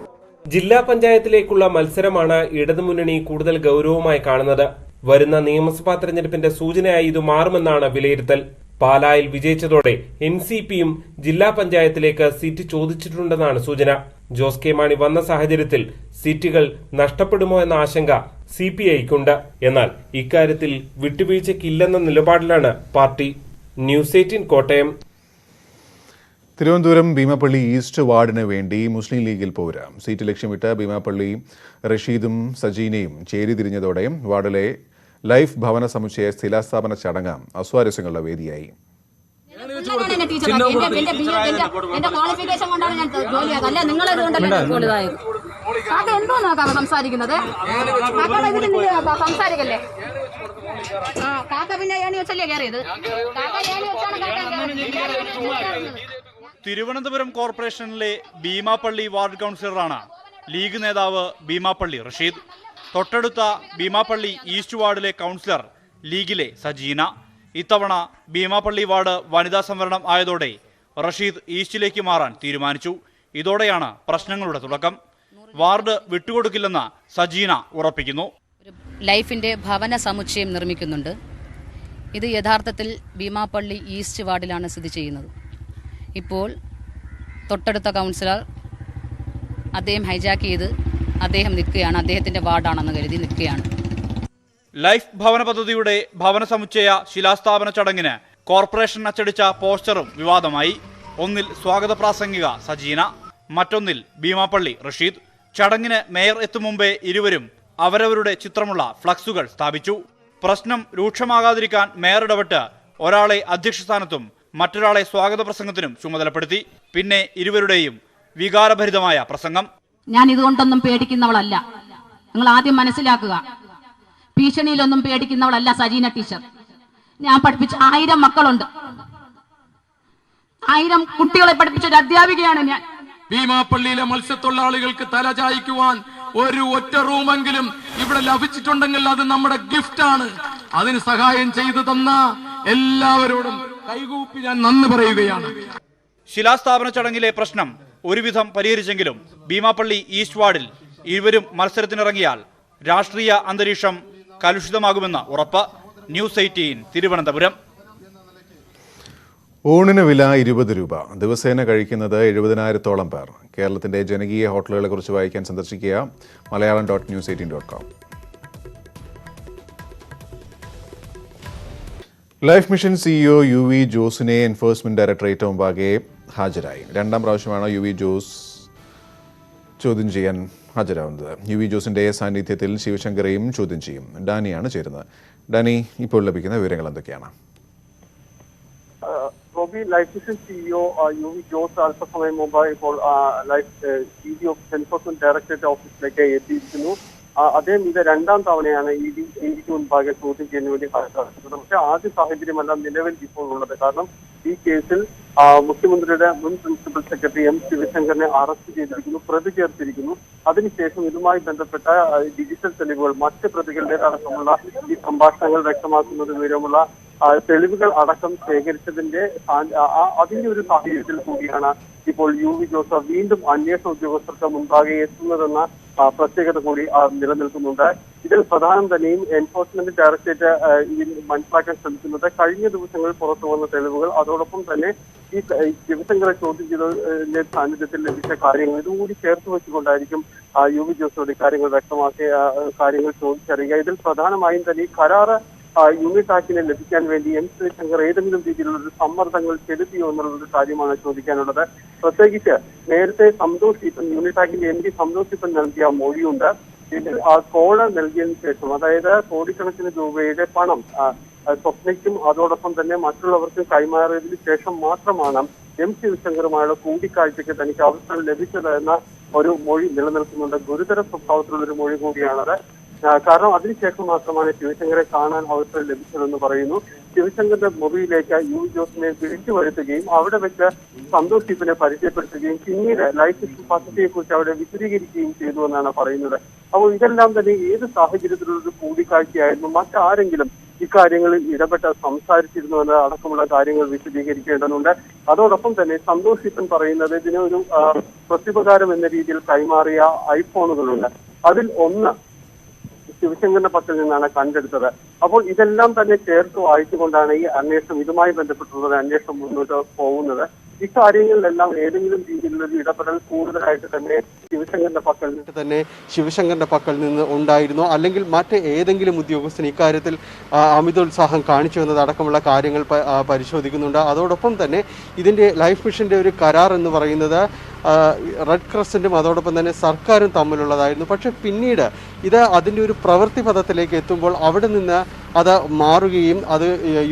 ജില്ലാ പഞ്ചായത്തിലേക്കുള്ള മത്സരമാണ് ഇടതുമുന്നണി കൂടുതൽ ഗൗരവമായി കാണുന്നത്. വരുന്ന നിയമസഭാ തെരഞ്ഞെടുപ്പിന്റെ സൂചനയായി ഇത് മാറുമെന്നാണ് വിലയിരുത്തൽ. പാലായിൽ വിജയിച്ചതോടെ NCPയും ജില്ലാ പഞ്ചായത്തിലേക്ക് സീറ്റ് ചോദിച്ചിട്ടുണ്ടെന്നാണ് സൂചന. ജോസ് കെ മാണി വന്ന സാഹചര്യത്തിൽ സീറ്റുകൾ നഷ്ടപ്പെടുമോ എന്ന ആശങ്ക CPIക്കുണ്ട്. എന്നാൽ ഇക്കാര്യത്തിൽ വിട്ടുവീഴ്ചയ്ക്കില്ലെന്ന നിലപാടിലാണ് പാർട്ടി. ന്യൂസ് 18 കോട്ടയം. തിരുവനന്തപുരം ഭീമാപ്പള്ളി ഈസ്റ്റ് വാർഡിന് വേണ്ടി മുസ്ലിം ലീഗിൽ പോരാ. സീറ്റ് ലക്ഷ്യമിട്ട് ഭീമാപ്പള്ളി റഷീദും സജീനയും ചേരിതിരിഞ്ഞതോടെ വാർഡിലെ ലൈഫ് ഭവന സമുച്ചയ ശിലാസ്ഥാപന ചടങ്ങ് അസ്വാരസ്യങ്ങളുടെ വേദിയായി. തിരുവനന്തപുരം കോർപ്പറേഷനിലെ ഭീമാപ്പള്ളി വാർഡ് കൗൺസിലറാണ് ലീഗ് നേതാവ് ഭീമാപ്പള്ളി റഷീദ്. തൊട്ടടുത്ത ഭീമാപ്പള്ളി ഈസ്റ്റ് വാർഡിലെ കൗൺസിലർ ലീഗിലെ സജീന. ഇത്തവണ ഭീമാപ്പള്ളി വാർഡ് വനിതാ സംവരണം ആയതോടെ റഷീദ് ഈസ്റ്റിലേക്ക് മാറാൻ തീരുമാനിച്ചു. ഇതോടെയാണ് പ്രശ്നങ്ങളുടെ തുടക്കം. വാർഡ് വിട്ടുകൊടുക്കില്ലെന്ന് സജീന ഉറപ്പിക്കുന്നു. ലൈഫിന്റെ ഭവന സമുച്ചയം നിർമ്മിക്കുന്നുണ്ട്. ഇത് യഥാർത്ഥത്തിൽ ഭീമാപ്പള്ളി ഈസ്റ്റ് വാർഡിലാണ് സ്ഥിതി ചെയ്യുന്നത്. ഇപ്പോൾ തൊട്ടടുത്ത കൗൺസിലർ അദ്ദേഹം ഹൈജാക്ക് ചെയ്ത് അദ്ദേഹം നിൽക്കുകയാണ്. അദ്ദേഹത്തിന്റെ വാർഡാണെന്ന് കരുതി നിൽക്കുകയാണ്. ലൈഫ് ഭവന പദ്ധതിയുടെ ഭവന സമുച്ചയ ശിലാസ്ഥാപന ചടങ്ങിന് കോർപ്പറേഷൻ അച്ചടിച്ച പോസ്റ്ററും വിവാദമായി. ഒന്നിൽ സ്വാഗത പ്രാസംഗിക സജീന, മറ്റൊന്നിൽ ഭീമാപ്പള്ളി റഷീദ്. ചടങ്ങിന് മേയർ എത്തും മുമ്പേ ഇരുവരും അവരവരുടെ ചിത്രമുള്ള ഫ്ലക്സുകൾ സ്ഥാപിച്ചു. പ്രശ്നം രൂക്ഷമാകാതിരിക്കാൻ മേയർ ഇടപെട്ട് ഒരാളെ അധ്യക്ഷ സ്ഥാനത്തും മറ്റൊരാളെ സ്വാഗത പ്രസംഗത്തിനും ചുമതലപ്പെടുത്തി. പിന്നെ ഇരുവരുടെയും വികാരഭരിതമായ പ്രസംഗം. ഞാൻ ഇതുകൊണ്ടൊന്നും പേടിക്കുന്നവളല്ല. നിങ്ങൾ ആദ്യം മനസ്സിലാക്കുക. ഭീഷണിയിലൊന്നും പേടിക്കുന്നവളല്ല സജീന ടീച്ചർ. ഞാൻ പഠിപ്പിച്ച 1000 മക്കളുണ്ട്. 1000 കുട്ടികളെ പഠിപ്പിച്ച ഒരു അധ്യാപികയാണ് ഞാൻ. ഭീമാപ്പള്ളിയിലെ മത്സ്യത്തൊഴിലാളികൾക്ക് തലചായ്ക്കുവാൻ ഒരു ഒറ്റ റൂമെങ്കിലും ഇവിടെ ലഭിച്ചിട്ടുണ്ടെങ്കിൽ അത് നമ്മുടെ ഗിഫ്റ്റാണ്. അതിന് സഹായം ചെയ്തു തന്ന എല്ലാവരോടും കൈകൂപ്പി ഞാൻ നന്ദി പറയുകയാണ്. ശിലാസ്ഥാപന ചടങ്ങിലെ പ്രശ്നം ഒരുവിധം പരിഹരിച്ചെങ്കിലും ഭീമാപ്പള്ളി ഈസ്റ്റ് വാർഡിൽ ഇരുവരും മത്സരത്തിനിറങ്ങിയാൽ രാഷ്ട്രീയ അന്തരീക്ഷം കലുഷിതമാകുമെന്ന ഉറപ്പ്. ന്യൂസ് 18 തിരുവനന്തപുരം. ഊണിന് വില 20 രൂപ. ദിവസേന കഴിക്കുന്നത് 70,000-ഓളം പേർ. കേരളത്തിന്റെ ജനകീയ ഹോട്ടലുകളെ കുറിച്ച് വായിക്കാൻ സന്ദർശിക്കുക malayalam.news18.com. Life Mission CEO UV ജോസിനെ എൻഫോഴ്സ്മെന്റ് ഡയറക്ടറേറ്റ് മുമ്പാകെ ഹാജരായി. 2ാം പ്രാവശ്യമാണ് UV ജോസ് ചോദ്യം ചെയ്യാൻ ഹാജരാകുന്നത്. UV ജോസിന്റെ സാന്നിധ്യത്തിൽ ശിവശങ്കറെയും ചോദ്യം ചെയ്യും. ഡാനിയാണ് ചേരുന്നത്. ഡാനി, ഇപ്പോൾ ലഭിക്കുന്ന വിവരങ്ങൾ എന്തൊക്കെയാണ്? Life Mission CEO UV Jose അല്പസമയം മുമ്പ് ഇപ്പോൾ ലൈഫ് എൻഫോഴ്സ്മെന്റ് ഡയറക്ടറേറ്റ് ഓഫീസിലേക്ക് എത്തിയിരിക്കുന്നു. അദ്ദേഹം ഇത് 2ാം തവണയാണ് EDക്ക് മുൻപാകെ ചോദ്യം ചെയ്യുന്നതിന് വേണ്ടി ഹാജരാക്കുന്നത്. പക്ഷേ ആദ്യ സാഹചര്യമല്ല നിലവിൽ ഇപ്പോൾ ഉള്ളത്. കാരണം ഈ കേസിൽ മുഖ്യമന്ത്രിയുടെ മുൻ പ്രിൻസിപ്പൽ സെക്രട്ടറി M ശിവശങ്കറിനെ അറസ്റ്റ് ചെയ്തിരിക്കുന്നു, പ്രതി ചേർത്തിരിക്കുന്നു. അതിനുശേഷം ഇതുമായി ബന്ധപ്പെട്ട ഡിജിറ്റൽ തെളിവുകൾ, മറ്റ് പ്രതികളുടേതടക്കമുള്ള ഈ സംഭാഷണങ്ങൾ വ്യക്തമാക്കുന്നത് വിവരമുള്ള തെളിവുകൾ അടക്കം ശേഖരിച്ചതിന്റെ ഒരു സാഹചര്യത്തിൽ കൂടിയാണ് ഇപ്പോൾ UV ജോസഫ് വീണ്ടും അന്വേഷണ ഉദ്യോഗസ്ഥർക്ക് മുൻപാകെ എത്തുന്നതെന്ന പ്രത്യേകത കൂടി നിലനിൽക്കുന്നുണ്ട്. ഇതിൽ പ്രധാനം തന്നെയും എൻഫോഴ്സ്മെന്റ് ഡയറക്ടറേറ്റ് മനസ്സിലാക്കാൻ ശ്രമിക്കുന്നത് കഴിഞ്ഞ ദിവസങ്ങളിൽ പുറത്തു വന്ന തെളിവുകൾ, അതോടൊപ്പം തന്നെ ഈ ശിവശങ്കറെ ചോദ്യം ചെയ്തതിന്റെ സാന്നിധ്യത്തിൽ ലഭിച്ച കാര്യങ്ങൾ ഇതുകൂടി ചേർത്ത് വെച്ചുകൊണ്ടായിരിക്കും UV ജോസഫ് ഇക്കാര്യങ്ങൾ വ്യക്തമാക്കിയ കാര്യങ്ങൾ ചോദിച്ചറിയുക. ഇതിൽ പ്രധാനമായും തന്നെ ഈ കരാറ് യൂണിറ്റ് ആക്ടിനെ ലഭിക്കാൻ വേണ്ടി M ശിവശങ്കർ ഏതെങ്കിലും രീതിയിലുള്ള ഒരു സമ്മർദ്ദങ്ങൾ ചെലുത്തിയോ എന്നുള്ളൊരു കാര്യമാണ് ചോദിക്കാനുള്ളത്. പ്രത്യേകിച്ച് നേരത്തെ സന്തോഷ് ഈപ്പൻ, യൂണിറ്റ് ആക്ടിന്റെ MD സന്തോഷ് ഈപ്പൻ നൽകിയ മൊഴിയുണ്ട്. ഇതിൽ ആ കോഡ് നൽകിയതിനു ശേഷം, അതായത് കോടിക്കണക്കിന് രൂപയുടെ പണം സ്വപ്നയ്ക്കും അതോടൊപ്പം തന്നെ മറ്റുള്ളവർക്കും കൈമാറിയതിനു ശേഷം മാത്രമാണ് M ശിവശങ്കറുമായുള്ള കൂടിക്കാഴ്ചയ്ക്ക് തനിക്ക് അവസരം ലഭിച്ചത് എന്ന ഒരു മൊഴി നിലനിൽക്കുന്നുണ്ട്. ഗുരുതര സ്വഭാവത്തിലുള്ള ഒരു മൊഴി കൂടിയാണത്. കാരണം അതിനുശേഷം മാത്രമാണ് ശിവശങ്കറെ കാണാൻ അവസരം ലഭിച്ചതെന്ന് പറയുന്നു. ശിവശങ്കറിന്റെ മുറിയിലേക്ക് UV ജോസിനെ വിളിച്ചു വരുത്തുകയും അവിടെ വെച്ച് സന്തോഷ് ഈപ്പനെ പരിചയപ്പെടുത്തുകയും പിന്നീട് ലൈഫ് മിഷൻ പദ്ധതിയെ കുറിച്ച് അവിടെ വിശദീകരിക്കുകയും ചെയ്തു എന്നാണ് പറയുന്നത്. അപ്പോൾ ഇതെല്ലാം തന്നെ ഏത് സാഹചര്യത്തിലുള്ള ഒരു കൂടിക്കാഴ്ചയായിരുന്നു? മറ്റാരെങ്കിലും ഇക്കാര്യങ്ങളിൽ ഇടപെട്ട് സംസാരിച്ചിരുന്നു എന്ന അടക്കമുള്ള കാര്യങ്ങൾ വിശദീകരിക്കേണ്ടതുണ്ട്. അതോടൊപ്പം തന്നെ സന്തോഷ് ഈപ്പൻ പറയുന്നത് ഇതിനൊരു പ്രത്യുപകാരം എന്ന രീതിയിൽ കൈമാറിയ ഐഫോണുകളുണ്ട്. അതിൽ ഒന്ന് ശിവശങ്കറിന്റെ പക്കൽ നിന്നാണ് കണ്ടെടുത്തത്. അപ്പോൾ ഇതെല്ലാം തന്നെ ചേർത്ത് വായിച്ചുകൊണ്ടാണ് ഈ അന്വേഷണം, ഇതുമായി ബന്ധപ്പെട്ടുള്ള അന്വേഷണം മുന്നോട്ട് പോകുന്നത്. ഇക്കാര്യങ്ങളിലെല്ലാം ഏതെങ്കിലും രീതിയിലുള്ള ഒരു ഇടപെടൽ കൂടുതലായിട്ട് തന്നെ ശിവശങ്കറിന്റെ പക്കൽ നിന്ന് ഉണ്ടായിരുന്നോ, അല്ലെങ്കിൽ മറ്റ് ഏതെങ്കിലും ഉദ്യോഗസ്ഥൻ ഇക്കാര്യത്തിൽ അമിതോത്സാഹം കാണിച്ചു എന്നതടക്കമുള്ള കാര്യങ്ങൾ പരിശോധിക്കുന്നുണ്ട്. അതോടൊപ്പം തന്നെ ഇതിന്റെ ലൈഫ് മിഷന്റെ ഒരു കരാർ എന്ന് പറയുന്നത് റെഡ് ക്രസന്റും അതോടൊപ്പം തന്നെ സർക്കാരും തമ്മിലുള്ളതായിരുന്നു. പക്ഷെ പിന്നീട് ഇത് അതിൻ്റെ ഒരു പ്രവൃത്തി പദത്തിലേക്ക് എത്തുമ്പോൾ അവിടെ നിന്ന് അത് മാറുകയും അത്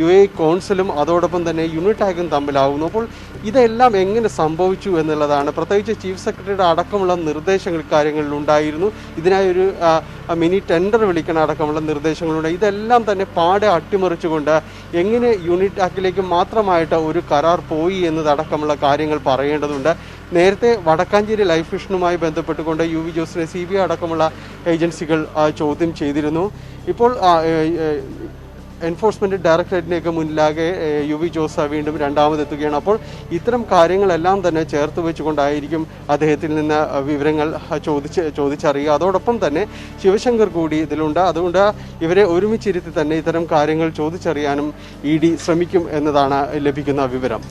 UAE കൗൺസിലും അതോടൊപ്പം തന്നെ യൂണിടാഗും തമ്മിലാവുന്നു. അപ്പോൾ ഇതെല്ലാം എങ്ങനെ സംഭവിച്ചു എന്നുള്ളതാണ്. പ്രത്യേകിച്ച് ചീഫ് സെക്രട്ടറിയുടെ അടക്കമുള്ള നിർദ്ദേശങ്ങൾ കാര്യങ്ങളിൽ ഉണ്ടായിരുന്നു. ഇതിനായൊരു മിനി ടെൻഡർ വിളിക്കണ അടക്കമുള്ള നിർദ്ദേശങ്ങളുണ്ട്. ഇതെല്ലാം തന്നെ പാടെ അട്ടിമറിച്ചുകൊണ്ട് എങ്ങനെ യൂണിടാഗിലേക്ക് മാത്രമായിട്ട് ഒരു കരാർ പോയി എന്നതടക്കമുള്ള കാര്യങ്ങൾ പറയേണ്ടതുണ്ട്. നേരത്തെ വടക്കാഞ്ചേരി ലൈഫ് മിഷനുമായി ബന്ധപ്പെട്ടുകൊണ്ട് UV ജോസിനെ CBI അടക്കമുള്ള ഏജൻസികൾ ചോദ്യം ചെയ്തിരുന്നു. ഇപ്പോൾ എൻഫോഴ്സ്മെന്റ് ഡയറക്ടറേറ്റിനൊക്കെ മുന്നിലാകെ UV ജോസ് വീണ്ടും രണ്ടാമതെത്തുകയാണ്. അപ്പോൾ ഇത്തരം കാര്യങ്ങളെല്ലാം തന്നെ ചേർത്ത് വെച്ചുകൊണ്ടായിരിക്കും അദ്ദേഹത്തിൽ നിന്ന് വിവരങ്ങൾ ചോദിച്ചറിയുക. അതോടൊപ്പം തന്നെ ശിവശങ്കർ കൂടി ഇതിലുണ്ട്. അതുകൊണ്ട് ഇവരെ ഒരുമിച്ചിരുത്തി തന്നെ ഇത്തരം കാര്യങ്ങൾ ചോദിച്ചറിയാനും ED ശ്രമിക്കും എന്നതാണ് ലഭിക്കുന്ന വിവരം.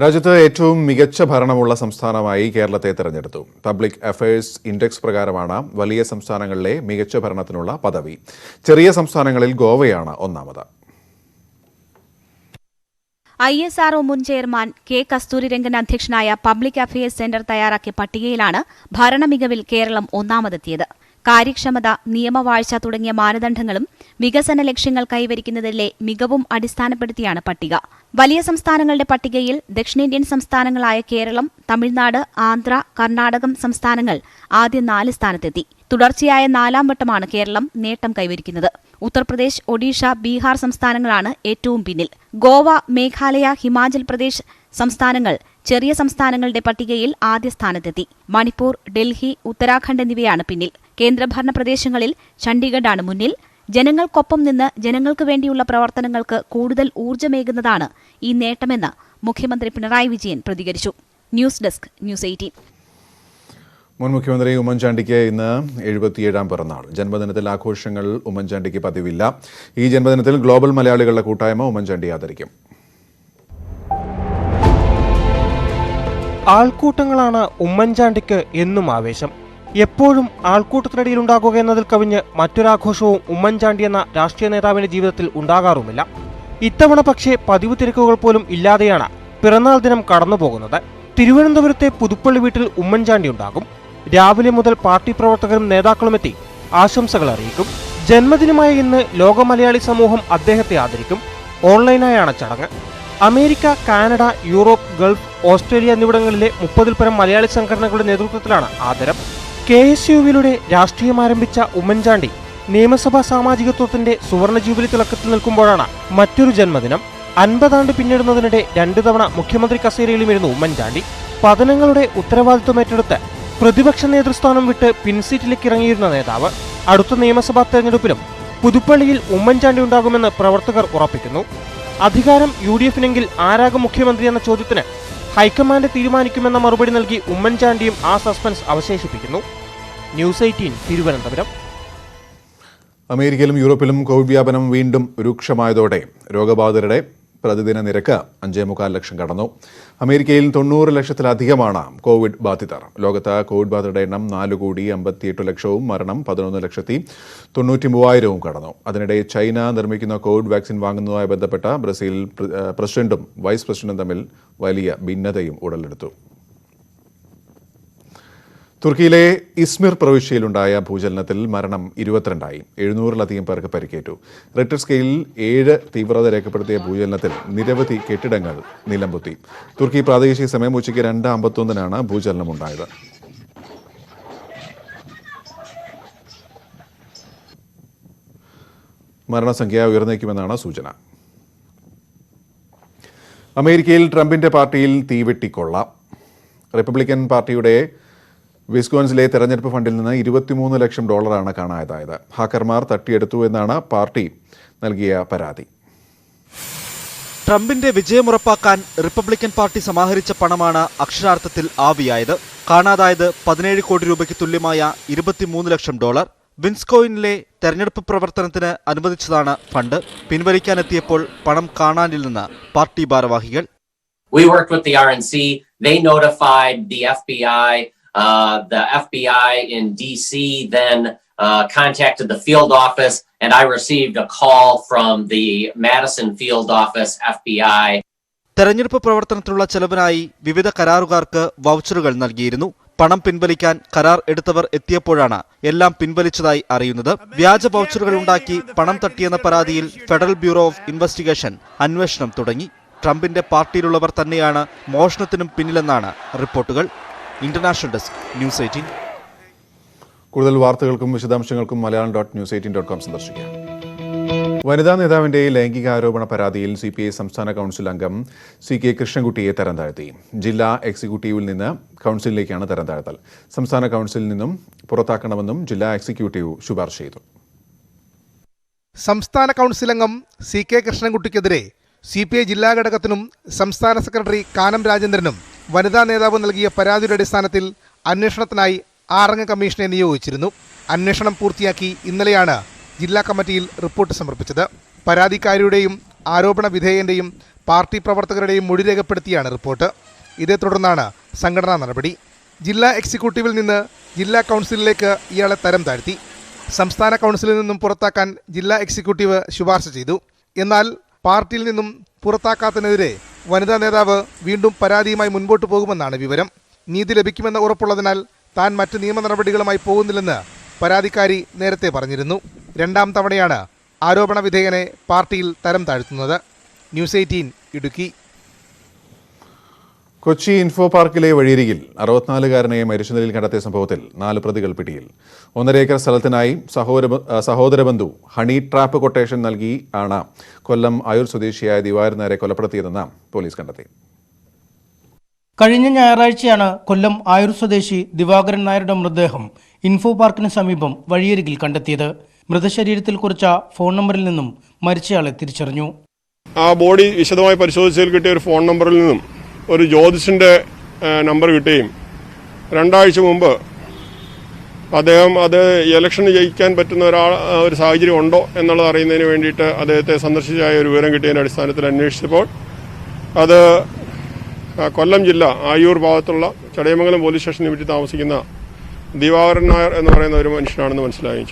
രാജ്യത്ത് ഏറ്റവും മികച്ച ഭരണമുള്ള സംസ്ഥാനമായി കേരളത്തെ തെരഞ്ഞെടുത്തു. പബ്ലിക് അഫയേഴ്സ് ഇൻഡെക്സ് പ്രകാരമാണ് വലിയ സംസ്ഥാനങ്ങളിലെ മികച്ച ഭരണത്തിനുള്ള പദവി. ചെറിയ സംസ്ഥാനങ്ങളിൽ ഗോവയാണ് ഒന്നാമത്. ISRO മുൻ ചെയർമാൻ K. കസ്തൂരിരംഗൻ അധ്യക്ഷനായ പബ്ലിക് അഫയേഴ്സ് സെന്റർ തയ്യാറാക്കിയ പട്ടികയിലാണ് ഭരണമികവിൽ കേരളം ഒന്നാമതെത്തിയത്. കാര്യക്ഷമത, നിയമവാഴ്ച തുടങ്ങിയ മാനദണ്ഡങ്ങളും വികസന ലക്ഷ്യങ്ങൾ കൈവരിക്കുന്നതിലെ മികവും അടിസ്ഥാനപ്പെടുത്തിയാണ് പട്ടിക. വലിയ സംസ്ഥാനങ്ങളുടെ പട്ടികയിൽ ദക്ഷിണേന്ത്യൻ സംസ്ഥാനങ്ങളായ കേരളം, തമിഴ്നാട്, ആന്ധ്ര, കർണാടകം സംസ്ഥാനങ്ങൾ ആദ്യ 4 സ്ഥാനത്തെത്തി. തുടർച്ചയായ 4ാം വട്ടമാണ് കേരളം നേട്ടം കൈവരിക്കുന്നത്. ഉത്തർപ്രദേശ്, ഒഡീഷ, ബീഹാർ സംസ്ഥാനങ്ങളാണ് ഏറ്റവും പിന്നിൽ. ഗോവ, മേഘാലയ, ഹിമാചൽ പ്രദേശ് സംസ്ഥാനങ്ങൾ ചെറിയ സംസ്ഥാനങ്ങളുടെ പട്ടികയിൽ ആദ്യ സ്ഥാനത്തെത്തി. മണിപ്പൂർ, ഡൽഹി, ഉത്തരാഖണ്ഡ് എന്നിവയാണ് പിന്നിൽ. കേന്ദ്രഭരണ പ്രദേശങ്ങളിൽ ചണ്ഡീഗഡാണ് മുന്നിൽ. ജനങ്ങൾക്കൊപ്പം നിന്ന് ജനങ്ങൾക്ക് വേണ്ടിയുള്ള പ്രവർത്തനങ്ങൾക്ക് കൂടുതൽ ഊർജ്ജമേകുന്നതാണ് ഈ നേട്ടമെന്ന് മുഖ്യമന്ത്രി പിണറായി വിജയൻ പ്രതികരിച്ചു. News desk, news 18. മുൻ മുഖ്യമന്ത്രി ഉമ്മൻചാണ്ടിക്ക് ഇന്ന് 77ാം പിറന്നാൾ. ജന്മദിനത്തിൽ ആഘോഷങ്ങൾ ഉമ്മൻചാണ്ടിക്ക് പതിവില്ല. ഈ ജന്മദിനത്തിൽ ഗ്ലോബൽ മലയാളികളുടെ കൂട്ടായ്മ ഉമ്മൻചാണ്ടി ആദരിക്കും. ആൾക്കൂട്ടങ്ങളാണ് ഉമ്മൻചാണ്ടിക്ക് എന്നും ആവേശം. എപ്പോഴും ആൾക്കൂട്ടത്തിനിടയിൽ ഉണ്ടാകുക എന്നതിൽ കവിഞ്ഞ് മറ്റൊരാഘോഷവും ഉമ്മൻചാണ്ടി എന്ന രാഷ്ട്രീയ നേതാവിന്റെ ജീവിതത്തിൽ ഉണ്ടാകാറുമില്ല. ഇത്തവണ പക്ഷേ പതിവ് തിരക്കുകൾ പോലും ഇല്ലാതെയാണ് പിറന്നാൾ ദിനം കടന്നുപോകുന്നത്. തിരുവനന്തപുരത്തെ പുതുപ്പള്ളി വീട്ടിൽ ഉമ്മൻചാണ്ടി ഉണ്ടാകും. രാവിലെ മുതൽ പാർട്ടി പ്രവർത്തകരും നേതാക്കളുമെത്തി ആശംസകൾ അറിയിക്കും. ജന്മദിനമായ ഇന്ന് ലോക മലയാളി സമൂഹം അദ്ദേഹത്തെ ആദരിക്കും. ഓൺലൈനായാണ് ചടങ്ങ്. America, Canada, Europe, Gulf, Australia എന്നിവിടങ്ങളിലെ 30ൽ പരം മലയാളി സംഘടനകളുടെ നേതൃത്വത്തിലാണ് ആദരം. KSUവിലൂടെ രാഷ്ട്രീയം ആരംഭിച്ച ഉമ്മൻചാണ്ടി നിയമസഭാ സാമാജികത്വത്തിന്റെ സുവർണ ജൂബിലി തിളക്കത്തിൽ നിൽക്കുമ്പോഴാണ് മറ്റൊരു ജന്മദിനം. 50 ആണ്ട് പിന്നിടുന്നതിനിടെ 2 തവണ മുഖ്യമന്ത്രി കസേരയിലുമിരുന്നു ഉമ്മൻചാണ്ടി. പതനങ്ങളുടെ ഉത്തരവാദിത്വം ഏറ്റെടുത്ത് പ്രതിപക്ഷ നേതൃസ്ഥാനം വിട്ട് പിൻസീറ്റിലേക്ക് ഇറങ്ങിയിരുന്ന നേതാവ്. അടുത്ത നിയമസഭാ തെരഞ്ഞെടുപ്പിലും പുതുപ്പള്ളിയിൽ ഉമ്മൻചാണ്ടി ഉണ്ടാകുമെന്ന് പ്രവർത്തകർ ഉറപ്പിക്കുന്നു. അധികാരം UDFനെങ്കിൽ ആരാകും മുഖ്യമന്ത്രി എന്ന ചോദ്യത്തിന് ഹൈക്കമാൻഡ് തീരുമാനിക്കുമെന്ന മറുപടി നൽകി ഉമ്മൻചാണ്ടിയും ആ സസ്പെൻസ് അവശേഷിപ്പിക്കുന്നു. ന്യൂസ് 18 തിരുവനന്തപുരം. അമേരിക്കയിലും യൂറോപ്പിലും കോവിഡ് വ്യാപനം വീണ്ടും രൂക്ഷമായതോടെ രോഗബാധിതരുടെ പ്രതിദിന നിരക്ക് 5.25 ലക്ഷം കടന്നു. അമേരിക്കയിൽ 90 ലക്ഷത്തിലധികമാണ് കോവിഡ് ബാധിതർ. ലോകത്ത് കോവിഡ് ബാധിതരുടെ എണ്ണം 4,58,00,000 മരണം 11,93,000 കടന്നു. അതിനിടെ ചൈന നിർമ്മിക്കുന്ന കോവിഡ് വാക്സിൻ വാങ്ങുന്നതുമായി ബന്ധപ്പെട്ട ബ്രസീൽ പ്രസിഡന്റും വൈസ് പ്രസിഡന്റും തമ്മിൽ വലിയ ഭിന്നതയും ഉടലെടുത്തു. തുർക്കിയിലെ ഇസ്മിർ പ്രവിശ്യയിലുണ്ടായ ഭൂചലനത്തിൽ മരണം 22ആയി. 700-ലധികം പേർക്ക് പരിക്കേറ്റു. റിക്ടർ സ്കെയിലിൽ 7 തീവ്രത രേഖപ്പെടുത്തിയ ഭൂചലനത്തിൽ നിരവധി കെട്ടിടങ്ങൾ നിലംപൊത്തി. തുർക്കി പ്രാദേശിക സമയം ഉച്ചയ്ക്ക് 2:51 ഭൂചലനമുണ്ടായത്. മരണസംഖ്യ ഉയർന്നേക്കുമെന്നാണ് സൂചന. അമേരിക്കയിൽ ട്രംപിന്റെ പാർട്ടിയിൽ തീവെട്ടിക്കൊള്ള. റിപ്പബ്ലിക്കൻ പാർട്ടിയുടെ വിസ്കോൺസിലെ തെരഞ്ഞെടുപ്പ് ഫണ്ടിൽ നിന്ന് $23 ലക്ഷം കാണാതായത്. ഹാക്കർമാർ തട്ടിയെടുത്തു എന്നാണ് പാർട്ടി നൽകിയ പരാതി. ട്രംപിന്റെ വിജയമുറപ്പാക്കാൻ റിപ്പബ്ലിക്കൻ പാർട്ടി സമാഹരിച്ച പണമാണ് അക്ഷരാർത്ഥത്തിൽ ആവിയായത്. കാണാതായത് 17 കോടി രൂപയ്ക്ക് തുല്യമായ $23 ലക്ഷം. വിൻസ്കോയിനിലെ തെരഞ്ഞെടുപ്പ് പ്രവർത്തനത്തിന് അനുവദിച്ചതാണ് ഫണ്ട്. പിൻവലിക്കാനെത്തിയപ്പോൾ പണം കാണാനില്ലെന്ന് പാർട്ടി ഭാരവാഹികൾ. We worked with the RNC. They notified the FBI. The FBI in DC then contacted the field office, and I received a call from the Madison field office FBI. തെരഞ്ഞെടുപ്പ് പ്രവർത്തനത്തിനുള്ള ചെലവിനായി വിവിധ കരാറുകാർക്ക് വൗച്ചറുകൾ നൽകിയിരുന്നു. പണം പിൻവലിക്കാൻ കരാർ എടുത്തവർ എത്തിയപ്പോഴാണ് എല്ലാം പിൻവലിച്ചതായി അറിയുന്നത്. വ്യാജ വൗച്ചറുകൾ ഉണ്ടാക്കി പണം തട്ടിയെന്ന പരാതിയിൽ ഫെഡറൽ ബ്യൂറോ ഓഫ് ഇൻവെസ്റ്റിഗേഷൻ അന്വേഷണം തുടങ്ങി. ട്രംപിന്റെ പാർട്ടിയിലുള്ളവർ തന്നെയാണ് മോഷണത്തിനും പിന്നിലെന്നാണ് റിപ്പോർട്ടുകൾ. International desk, news 18. കൂടുതൽ വാർത്തകൾക്കും വിശദാംശങ്ങൾക്കും malayalam.news18.com സന്ദർശിക്കാം. വനിതാ നേതാവിന്റെ ലൈംഗികാരോപണ പരാതിയിൽ CPI സംസ്ഥാന കൗൺസിൽ അംഗം CK കൃഷ്ണൻകുട്ടിയെ തരം താഴ്ത്തി. ജില്ലാ എക്സിക്യൂട്ടീവിൽ നിന്ന് കൗൺസിലിലേക്കാണ് തരം താഴ്ത്തൽ. സംസ്ഥാന കൗൺസിലിൽ നിന്നും പുറത്താക്കണമെന്നും ജില്ലാ എക്സിക്യൂട്ടീവ് ശുപാർശ ചെയ്തു. സംസ്ഥാന കൗൺസിൽ അംഗം CK കൃഷ്ണൻകുട്ടിക്കെതിരെ CPI ജില്ലാ ഘടകത്തിനും സംസ്ഥാന സെക്രട്ടറി കാനം രാജേന്ദ്രനും വനിതാ നേതാവ് നൽകിയ പരാതിയുടെ അടിസ്ഥാനത്തിൽ അന്വേഷണത്തിനായി 6 അംഗ കമ്മീഷനെ നിയോഗിച്ചിരുന്നു. അന്വേഷണം പൂർത്തിയാക്കി ഇന്നലെയാണ് ജില്ലാ കമ്മിറ്റിയിൽ റിപ്പോർട്ട് സമർപ്പിച്ചത്. പരാതിക്കാരിയുടെയും ആരോപണ വിധേയന്റെയും പാർട്ടി പ്രവർത്തകരുടെയും മൊഴി രേഖപ്പെടുത്തിയാണ് റിപ്പോർട്ട്. ഇതേ തുടർന്നാണ് സംഘടനാ നടപടി. ജില്ലാ എക്സിക്യൂട്ടീവിൽ നിന്ന് ജില്ലാ കൗൺസിലിലേക്ക് ഇയാളെ തരം താഴ്ത്തി. സംസ്ഥാന കൗൺസിലിൽ നിന്നും പുറത്താക്കാൻ ജില്ലാ എക്സിക്യൂട്ടീവ് ശുപാർശ ചെയ്തു. എന്നാൽ പാർട്ടിയിൽ നിന്നും പുറത്താക്കാത്തതിനെതിരെ വനിതാ നേതാവ് വീണ്ടും പരാതിയുമായി മുൻപോട്ട് പോകുമെന്നാണ് വിവരം. നീതി ലഭിക്കുമെന്ന് ഉറപ്പുള്ളതിനാൽ താൻ മറ്റ് നിയമ നടപടികളുമായി പോകുന്നില്ലെന്ന് പരാതിക്കാരി നേരത്തെ പറഞ്ഞിരുന്നു. 2ാം തവണയാണ് ആരോപണ വിധേയനെ പാർട്ടിയിൽ തരം താഴ്ത്തുന്നത്. ന്യൂസ് 18 ഇടുക്കി. കൊച്ചി ഇൻഫോ പാർക്കിലെ വഴിയരികിൽ 64-കാരനെ മരിച്ച നിലയിൽ കണ്ടെത്തിയ സംഭവത്തിൽ 4 പ്രതികൾ പിടിയിൽ. 1.5 ഏക്കർ സ്ഥലത്തിനായി സഹോദര ബന്ധു ഹണി ട്രാപ്പ് കൊട്ടേഷൻ നൽകി ആണ് കൊല്ലം ആയൂർ സ്വദേശിയായ ദിവാകരൻ നായരെ കൊലപ്പെടുത്തിയതെന്ന് പോലീസ് കണ്ടെത്തി. കഴിഞ്ഞ ഞായറാഴ്ചയാണ് കൊല്ലം ആയൂർ സ്വദേശി ദിവാകരൻ നായരുടെ മൃതദേഹം ഇൻഫോ പാർക്കിന് സമീപം വഴിയരികിൽ കണ്ടെത്തിയത്. മൃതശരീരത്തിൽ കുറിച്ച ഫോൺ നമ്പറിൽ നിന്നും മരിച്ചയാളെ തിരിച്ചറിഞ്ഞു. ആ ബോഡി വിശദമായി പരിശോധിച്ചതിൽ കിട്ടിയ ഒരു ഫോൺ നമ്പറിൽ നിന്നും ഒരു ജ്യോതിഷിൻ്റെ നമ്പർ കിട്ടുകയും 2 ആഴ്ച മുമ്പ് അദ്ദേഹം അത് ഇലക്ഷന് ജയിക്കാൻ പറ്റുന്ന ഒരു സാഹചര്യം ഉണ്ടോ എന്നുള്ളത് അറിയുന്നതിന് വേണ്ടിയിട്ട് അദ്ദേഹത്തെ സന്ദർശിച്ചതായ ഒരു വിവരം കിട്ടിയതിൻ്റെ അടിസ്ഥാനത്തിൽ അന്വേഷിച്ചപ്പോൾ അത് കൊല്ലം ജില്ല ആയൂർ ഭാഗത്തുള്ള ചടയമംഗലം പോലീസ് സ്റ്റേഷന് പറ്റി താമസിക്കുന്ന ദിവാകരൻ നായർ എന്ന് പറയുന്ന ഒരു മനുഷ്യനാണെന്ന് മനസ്സിലായി.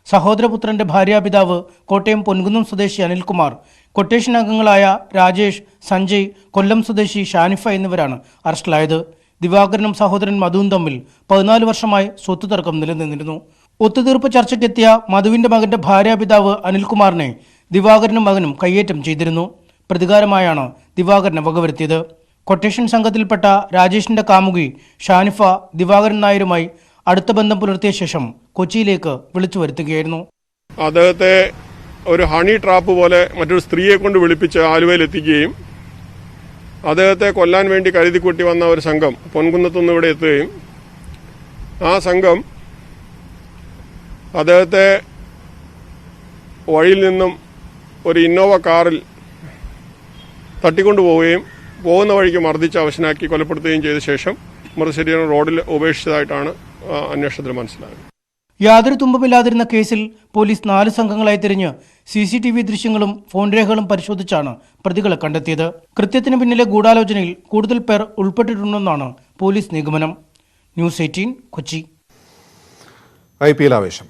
സഹോദരപുത്രന്റെ ഭാര്യാപിതാവ് കോട്ടയം പൊൻകുന്നം സ്വദേശി അനിൽകുമാർ, കൊട്ടേഷൻ അംഗങ്ങളായ രാജേഷ്, സഞ്ജയ്, കൊല്ലം സ്വദേശി ഷാനിഫ എന്നിവരാണ് അറസ്റ്റിലായത്. ദിവാകരനും സഹോദരൻ മധുവും തമ്മിൽ 14 വർഷമായി സ്വത്ത് തർക്കം നിലനിന്നിരുന്നു. ഒത്തുതീർപ്പ് ചർച്ചയ്ക്കെത്തിയ മധുവിന്റെ മകന്റെ ഭാര്യാപിതാവ് അനിൽകുമാറിനെ ദിവാകരനും മകനും കയ്യേറ്റം ചെയ്തിരുന്നു. പ്രതികാരമായാണ് ദിവാകരനെ വകവരുത്തിയത്. കൊട്ടേഷൻ സംഘത്തിൽപ്പെട്ട രാജേഷിന്റെ കാമുകി ഷാനിഫ ദിവാകരൻ നായരുമായി അടുത്ത ബന്ധം പുലർത്തിയ ശേഷം കൊച്ചിയിലേക്ക് വിളിച്ചു വരുത്തുകയായിരുന്നു. അദ്ദേഹത്തെ ഒരു ഹണി ട്രാപ്പ് പോലെ മറ്റൊരു സ്ത്രീയെ കൊണ്ട് വിളിപ്പിച്ച് ആലുവയിൽ എത്തിക്കുകയും അദ്ദേഹത്തെ കൊല്ലാൻ വേണ്ടി കരുതിക്കൂട്ടി വന്ന ഒരു സംഘം പൊൻകുന്നത്തുനിന്ന് ഇവിടെ എത്തുകയും ആ സംഘം അദ്ദേഹത്തെ വഴിയിൽ നിന്നും ഒരു ഇന്നോവ കാറിൽ തട്ടിക്കൊണ്ടുപോവുകയും പോകുന്ന വഴിക്ക് മർദ്ദിച്ച് അവശനാക്കി കൊലപ്പെടുത്തുകയും ചെയ്ത ശേഷം മൃതശരീരം റോഡിൽ ഉപേക്ഷിച്ചതായിട്ടാണ് അന്വേഷണത്തിൽ മനസ്സിലായത്. യാതൊരു തുമ്പമില്ലാതിരുന്ന കേസിൽ പോലീസ് 4 സംഘങ്ങളായി തിരിഞ്ഞ് CCTV ദൃശ്യങ്ങളും ഫോൺ രേഖകളും പരിശോധിച്ചാണ് പ്രതികളെ കണ്ടെത്തിയത്. കൃത്യത്തിന് പിന്നിലെ ഗൂഢാലോചനയിൽ കൂടുതൽ പേർ ഉൾപ്പെട്ടിട്ടുണ്ടെന്നാണ് പോലീസ് നിഗമനം. ന്യൂസ് 18 കൊച്ചി. IPL ആവേശം.